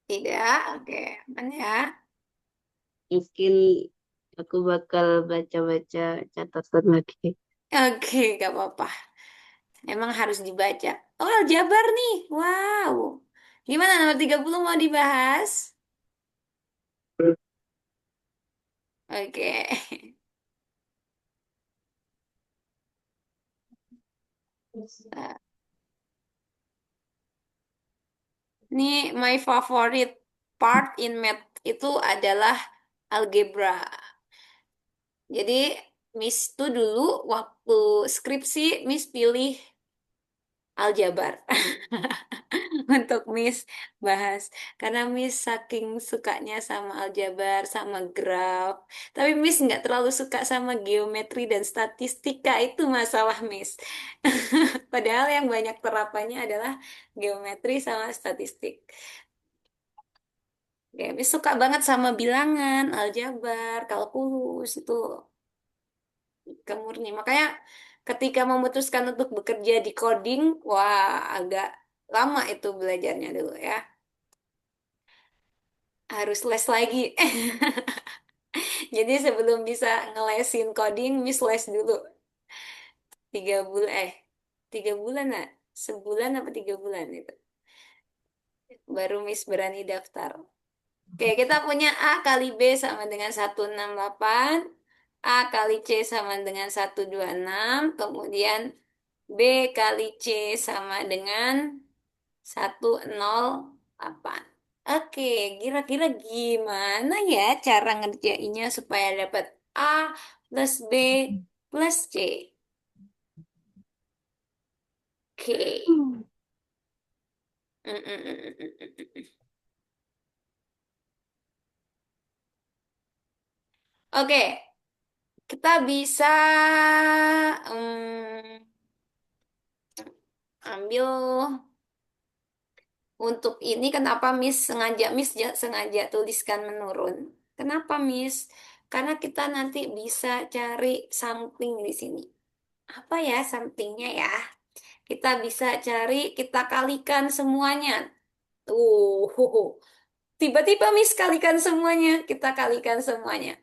Tidak? Oke, aman ya. Mungkin aku bakal baca-baca catatan lagi. Oke, gak apa-apa. Emang harus dibaca. Oh, aljabar nih. Wow. Gimana nomor 30 mau dibahas? Oke. Eh, Ini my favorite part in math itu adalah algebra. Jadi Miss tuh dulu waktu skripsi Miss pilih aljabar untuk Miss bahas karena Miss saking sukanya sama aljabar sama graf. Tapi Miss nggak terlalu suka sama geometri dan statistika itu masalah Miss. Padahal yang banyak terapannya adalah geometri sama statistik. Ya, Miss suka banget sama bilangan, aljabar, kalkulus itu kemurni. Makanya ketika memutuskan untuk bekerja di coding, wah agak lama itu belajarnya dulu ya. Harus les lagi. Jadi sebelum bisa ngelesin coding, Miss les dulu 3 bulan. 3 bulan lah. Sebulan apa 3 bulan itu. Baru Miss berani daftar. Oke, kita punya A kali B sama dengan 168. A kali C sama dengan 126. Kemudian B kali C sama dengan 108. Oke, kira-kira gimana ya cara ngerjainnya supaya dapat A plus B plus C? Oke. Mm, mm, mm, mm, mm, mm, mm. Oke, kita bisa ambil untuk ini kenapa Miss sengaja tuliskan menurun? Kenapa Miss? Karena kita nanti bisa cari something di sini. Apa ya somethingnya ya? Kita bisa cari, kita kalikan semuanya. Tuh, tiba-tiba Miss kalikan semuanya. Kita kalikan semuanya.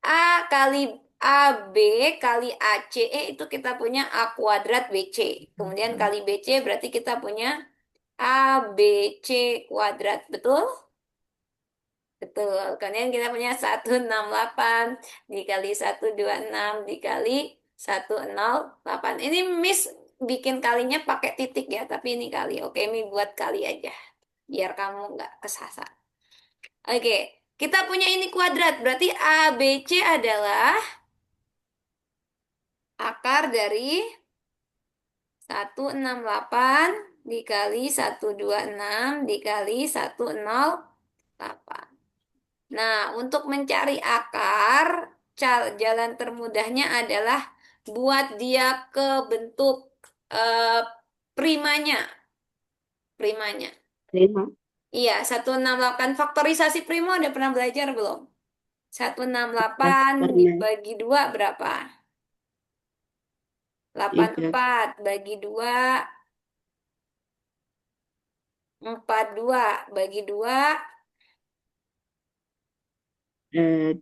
A kali AB kali ACE itu kita punya A kuadrat BC. Kemudian kali BC berarti kita punya ABC kuadrat. Betul? Betul. Kemudian kita punya 168 dikali 126 dikali 108. Ini Miss bikin kalinya pakai titik ya, tapi ini kali. Oke, Mi buat kali aja. Biar kamu nggak kesasar. Oke, kita punya ini kuadrat. Berarti ABC adalah akar dari 168 dikali 126 dikali 108. Nah, untuk mencari akar, jalan termudahnya adalah buat dia ke bentuk eh, primanya. Primanya. Terima. Iya, 168 faktorisasi primo udah pernah belajar belum? 168 pernah dibagi 2 berapa? Delapan tiga empat bagi 2 42 bagi 2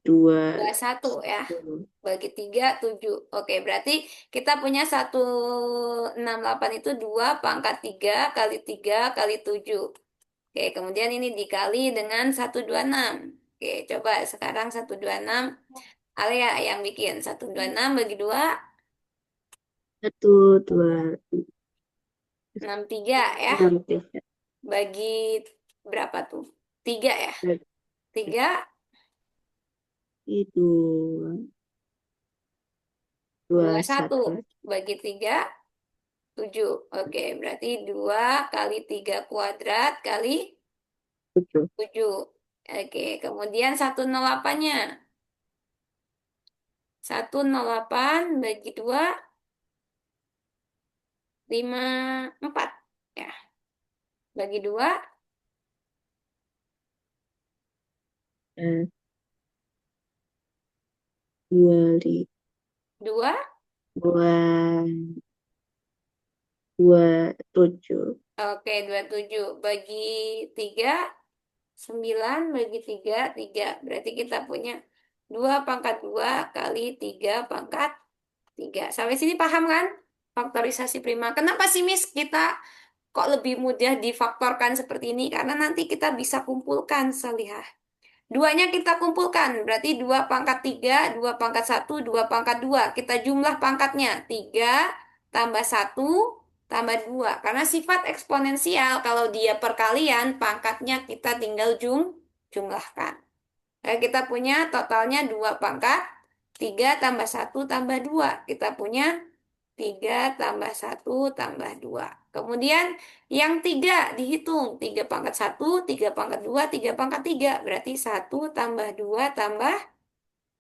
dua 21 ya. sepuluh. Bagi 3 7. Oke, berarti kita punya 168 itu 2 pangkat 3 kali 3 kali 7. Oke, kemudian ini dikali dengan 126. Oke, coba sekarang 126. Alia yang bikin 126 bagi 2 Satu dua 63 ya. enam tiga Bagi berapa tuh? 3 ya. 3 itu dua dua satu satu bagi 3 7. Oke, berarti 2 kali 3 kuadrat kali tujuh 7. Oke, kemudian 108-nya. 108 bagi 2 54. Ya, bagi 2 eh, dua 2. dua dua tujuh Oke, 27 bagi 3 9 bagi 3 3. Berarti kita punya 2 pangkat 2 kali 3 pangkat 3. Sampai sini paham kan? Faktorisasi prima. Kenapa sih Miss kita kok lebih mudah difaktorkan seperti ini? Karena nanti kita bisa kumpulkan Salihah. Duanya kita kumpulkan. Berarti 2 pangkat 3 2 pangkat satu 2 pangkat 2. Kita jumlah pangkatnya. 3 tambah satu tambah 2. Karena sifat eksponensial, kalau dia perkalian, pangkatnya kita tinggal jumlahkan. Kita punya totalnya 2 pangkat 3 tambah satu tambah 2. Kita punya 3 tambah satu tambah 2. Kemudian yang 3 dihitung. 3 pangkat satu 3 pangkat 2 3 pangkat 3. Berarti satu tambah 2 tambah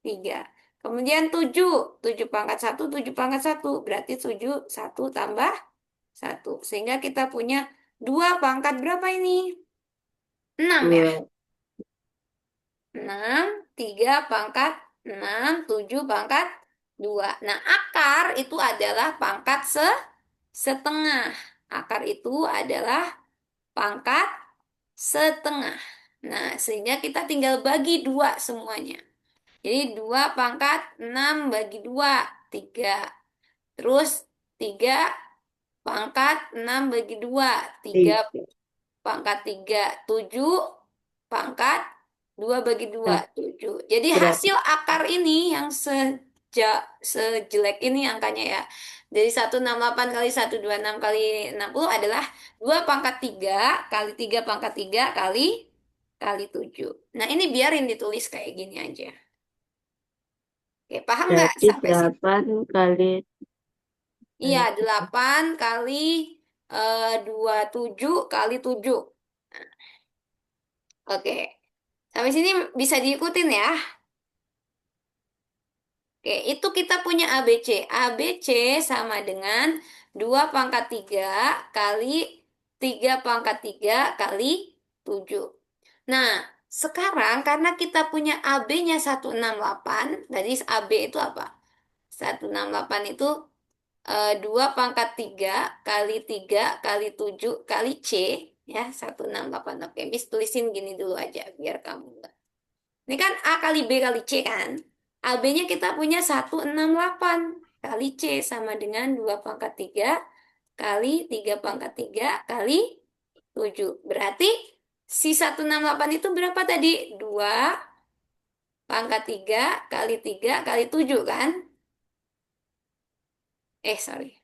3. Kemudian 7 7 pangkat satu 7 pangkat satu. Berarti 7 satu tambah satu. Sehingga kita punya 2 pangkat berapa ini? 6 ya. dua 6 3 pangkat 6 7 pangkat 2. Nah, akar itu adalah pangkat setengah. Akar itu adalah pangkat setengah. Nah, sehingga kita tinggal bagi 2 semuanya. Jadi 2 pangkat 6 bagi 2 3. Terus 3 pangkat 6 bagi 2 3 tiga pangkat 3 7 pangkat 2 bagi 2 nah, 7. Jadi berapa hasil akar ini yang sejelek ini angkanya ya. Jadi 168 kali 126 kali 60 adalah 2 pangkat 3 kali 3 pangkat 3 kali 7. Nah, ini biarin ditulis kayak gini aja. Oke, paham nggak berarti sampai sini? 8 kali Iya, berapa? 8 kali 27 kali 7. Oke, sampai sini bisa diikutin ya. Oke, itu kita punya ABC. ABC sama dengan 2 pangkat 3 kali 3 pangkat 3 kali 7. Nah, sekarang karena kita punya AB-nya 168, jadi AB itu apa? 168 itu 2 pangkat 3 kali 3 kali 7 kali C, ya 168. Oke, Miss tulisin gini dulu aja biar kamu nggak. Ini kan A kali B kali C kan. AB-nya kita punya 168 kali C sama dengan 2 pangkat 3 kali 3 pangkat 3 kali 7. Berarti si 168 itu berapa tadi? 2 pangkat 3 kali 3 kali 7 kan? Sorry.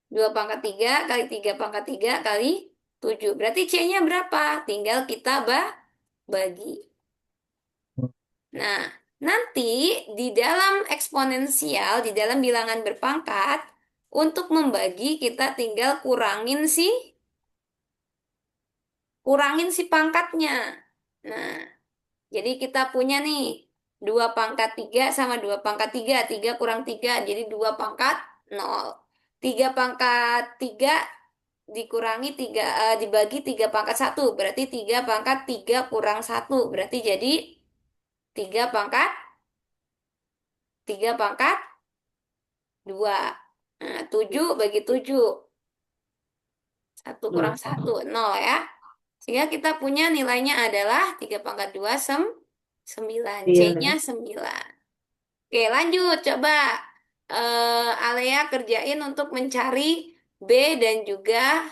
2 pangkat 3 kali 3 pangkat 3 kali 7. Berarti C-nya berapa? Tinggal kita bagi. Nah, nanti di dalam eksponensial, di dalam bilangan berpangkat, untuk membagi kita tinggal kurangin si pangkatnya. Nah, jadi kita punya nih 2 pangkat 3 sama 2 pangkat 3. 3 kurang 3 jadi 2 pangkat 0. 3 pangkat 3 dikurangi 3 dibagi 3 pangkat satu berarti 3 pangkat 3 kurang satu berarti jadi 3 pangkat 3 pangkat 2. Nah, 7 bagi 7. Satu kurang Nol. satu, nol ya. Sehingga kita punya nilainya adalah 3 pangkat 2 9. C-nya Iya. 9. Oke, lanjut. Coba Alea kerjain untuk mencari B dan juga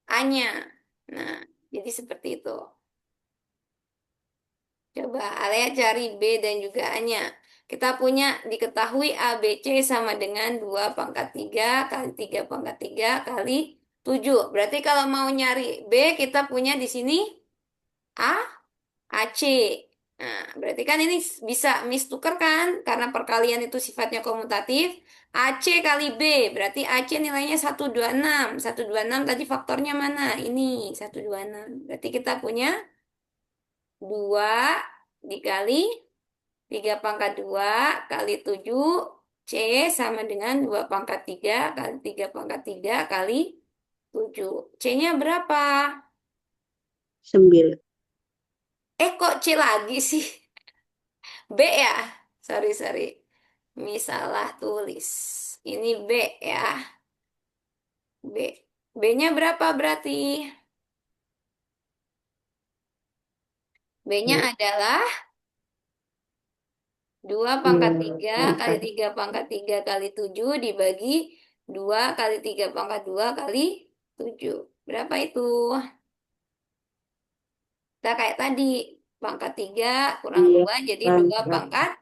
A-nya. Nah, jadi seperti itu. Coba Alea cari B dan juga A-nya. Kita punya diketahui A, B, C sama dengan 2 pangkat 3 kali 3 pangkat 3 kali 7. Berarti kalau mau nyari B, kita punya di sini A, AC. Nah, berarti kan ini bisa mistuker kan? Karena perkalian itu sifatnya komutatif. AC kali B, berarti AC nilainya 126. 126 tadi faktornya mana? Ini 126. Berarti kita punya 2 dikali 3 pangkat 2 kali 7 C sama dengan 2 pangkat 3 kali 3 pangkat 3 kali 7. C-nya berapa? 9. Kok C lagi sih? B ya? Sorry, sorry. Misalah tulis. Ini B ya. B. B-nya berapa berarti? B-nya adalah 2 pangkat Dua 3 kali pangkat 3 pangkat 3 kali 7 dibagi 2 kali 3 pangkat 2 kali 7. Berapa itu? Kita kayak tadi. Pangkat 3 kurang dua 2 jadi 2 pangkat pangkat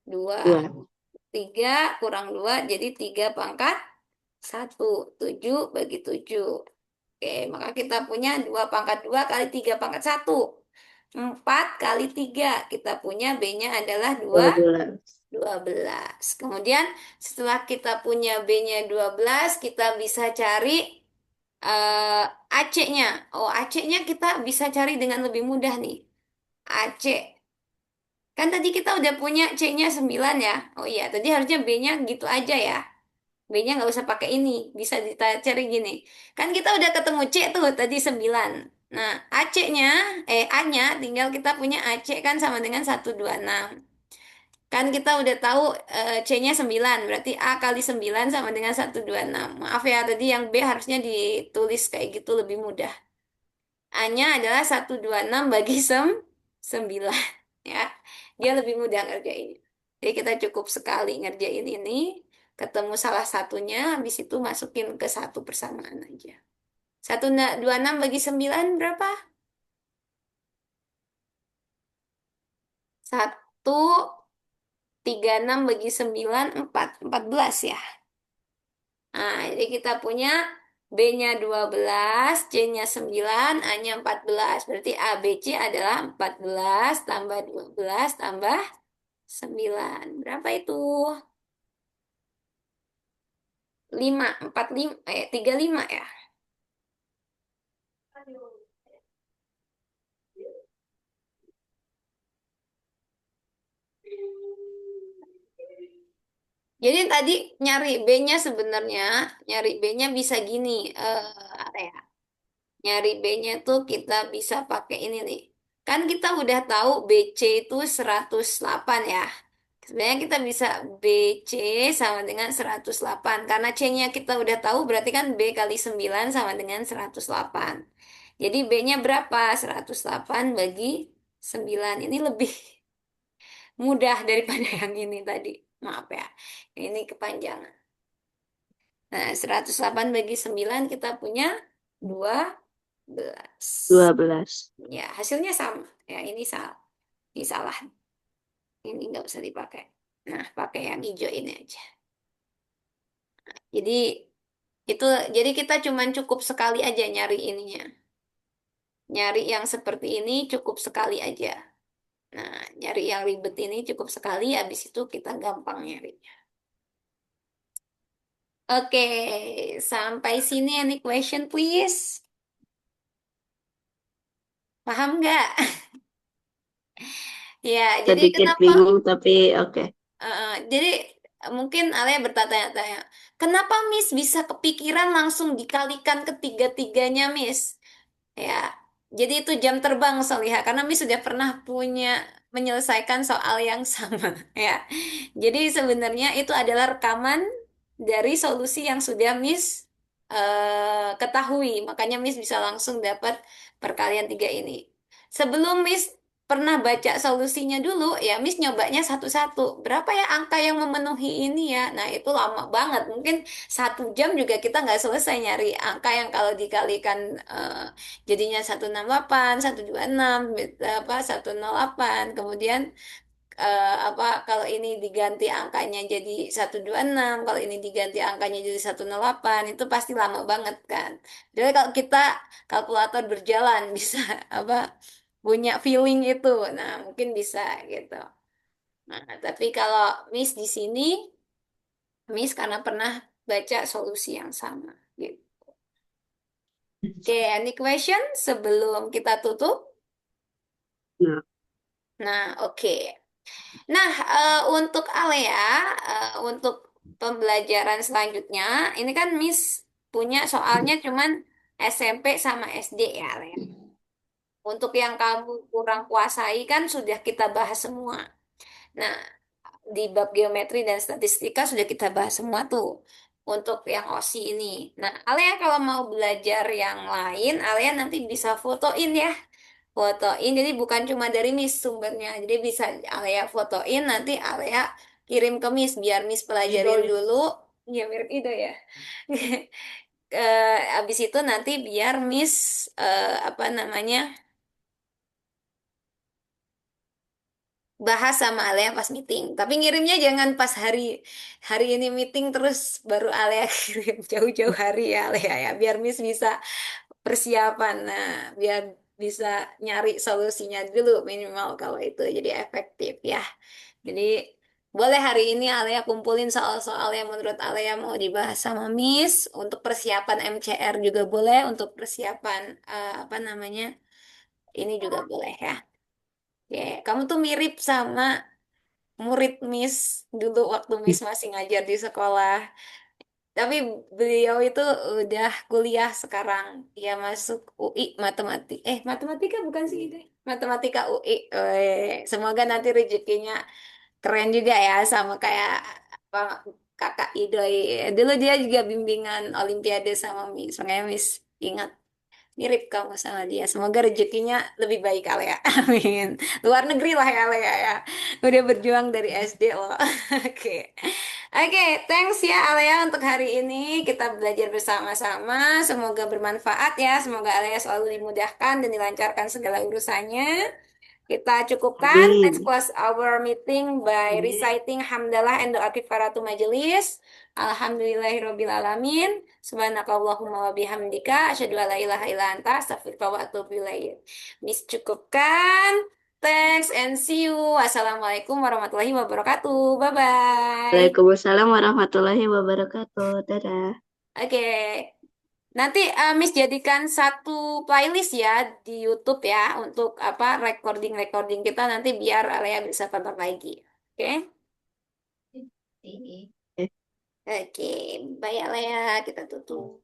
2. 2. 3 kurang 2 jadi 3 pangkat 1. 7 bagi 7. Oke, maka kita punya 2 pangkat 2 kali 3 pangkat 1. 4 kali 3. Kita punya B-nya adalah 2, 12. 12. Kemudian setelah kita punya B-nya 12, kita bisa cari AC-nya. Oh, AC-nya kita bisa cari dengan lebih mudah nih. AC. Kan tadi kita udah punya C-nya 9 ya. Oh iya, tadi harusnya B-nya gitu aja ya. B-nya nggak usah pakai ini. Bisa cari gini. Kan kita udah ketemu C tuh tadi 9. Nah, AC-nya, A-nya tinggal kita punya AC kan sama dengan 126. Kan kita udah tahu C-nya 9. Berarti A kali 9 sama dengan 126. Maaf ya, tadi yang B harusnya ditulis kayak gitu lebih mudah. A-nya adalah 126 bagi 9. Ya, dia lebih mudah ngerjain. Jadi kita cukup sekali ngerjain ini, ketemu salah satunya, habis itu masukin ke satu persamaan aja. 126 bagi 9 berapa? 136 bagi 9 4. 14 ya. Nah, jadi kita punya B-nya 12, C-nya 9, A-nya 14. Berarti A, B, C adalah 14 tambah 12 tambah 9. Berapa itu? 5, 45, 35 ya. Jadi tadi nyari B-nya sebenarnya, nyari B-nya bisa gini. Apa ya? Nyari B-nya tuh kita bisa pakai ini nih. Kan kita udah tahu BC itu 108 ya. Sebenarnya kita bisa BC sama dengan 108. Karena C-nya kita udah tahu berarti kan B kali 9 sama dengan 108. Jadi B-nya berapa? 108 bagi 9. Ini lebih mudah daripada yang ini tadi. Maaf ya, ini kepanjangan. Nah, 108 bagi 9 kita punya 12. 12. Ya, hasilnya sama. Ya, ini salah. Ini salah. Ini nggak usah dipakai. Nah, pakai yang hijau ini aja. Jadi itu jadi kita cuman cukup sekali aja nyari ininya. Nyari yang seperti ini cukup sekali aja. Nah, nyari yang ribet ini cukup sekali, habis itu kita gampang nyarinya. Oke, sampai sini any question please? Paham nggak? Ya, jadi Sedikit kenapa? bingung tapi oke. Jadi mungkin Alia bertanya-tanya, kenapa Miss bisa kepikiran langsung dikalikan ketiga-tiganya Miss? Ya, jadi itu jam terbang Soliha, karena Miss sudah pernah punya. menyelesaikan soal yang sama ya. Jadi sebenarnya itu adalah rekaman dari solusi yang sudah Miss ketahui. Makanya Miss bisa langsung dapat perkalian tiga ini. Sebelum Miss pernah baca solusinya dulu, ya Miss nyobanya satu-satu. Berapa ya angka yang memenuhi ini ya? Nah itu lama banget. Mungkin 1 jam juga kita nggak selesai nyari angka yang kalau dikalikan jadinya 168, 126, apa 108. Kemudian apa kalau ini diganti angkanya jadi 126, kalau ini diganti angkanya jadi 108, itu pasti lama banget kan. Jadi kalau kita kalkulator berjalan bisa apa punya feeling itu. Nah, mungkin bisa gitu. Nah, tapi kalau Miss di sini, Miss karena pernah baca solusi yang sama gitu. Oke, any question sebelum kita tutup? Nah, Nah, oke. Nah, untuk Alea, untuk pembelajaran selanjutnya, ini kan Miss punya soalnya cuman SMP sama SD ya, Alea. Untuk yang kamu kurang kuasai kan sudah kita bahas semua. Nah, di bab geometri dan statistika sudah kita bahas semua tuh untuk yang OSI ini. Nah, Alea kalau mau belajar yang lain, Alea nanti bisa fotoin ya. Fotoin, jadi bukan cuma dari Miss sumbernya. Jadi bisa Alea fotoin, nanti Alea kirim ke Miss, biar Miss pelajarin dulu. Ya, mirip itu ya. Abis itu nanti biar Miss, apa namanya, bahas sama Alea pas meeting. Tapi ngirimnya jangan pas hari hari ini meeting terus baru Alea kirim jauh-jauh hari ya Alea ya, biar Miss bisa persiapan. Nah, biar bisa nyari solusinya dulu minimal kalau itu jadi efektif ya. Jadi boleh hari ini Alea kumpulin soal-soal yang menurut Alea mau dibahas sama Miss untuk persiapan MCR juga boleh, untuk persiapan apa namanya ini juga boleh ya. Ya, kamu tuh mirip sama murid Miss dulu waktu Miss masih ngajar di sekolah. Tapi beliau itu udah kuliah sekarang. Dia masuk UI matematik. Matematika bukan sih itu. Matematika UI. Semoga nanti rezekinya keren juga ya sama kayak apa Kakak Idoy. Dulu dia juga bimbingan Olimpiade sama Miss. Makanya Miss ingat mirip kamu sama dia. Semoga rezekinya lebih baik Alea. Amin. Luar negeri lah ya Alea ya. Udah berjuang dari SD loh. Oke. Oke, thanks ya Alea untuk hari ini. Kita belajar bersama-sama. Semoga bermanfaat ya. Semoga Alea selalu dimudahkan dan dilancarkan segala urusannya. Kita cukupkan. Let's amin. close our meeting by reciting hamdalah and doa kifaratul majelis. Alhamdulillahirabbil alamin. Subhanakallahumma wa bihamdika asyhadu an la ilaha illa anta astaghfiruka wa atubu ilaik. Miss cukupkan. Thanks and see you. Wassalamualaikum warahmatullahi wabarakatuh. Bye bye. Waalaikumsalam warahmatullahi wabarakatuh. Dadah. Oke. Nanti Miss jadikan satu playlist ya di YouTube ya untuk apa recording-recording kita nanti biar Alea bisa tonton lagi. Oke? Eh, Oke, bye Alea, kita tutup.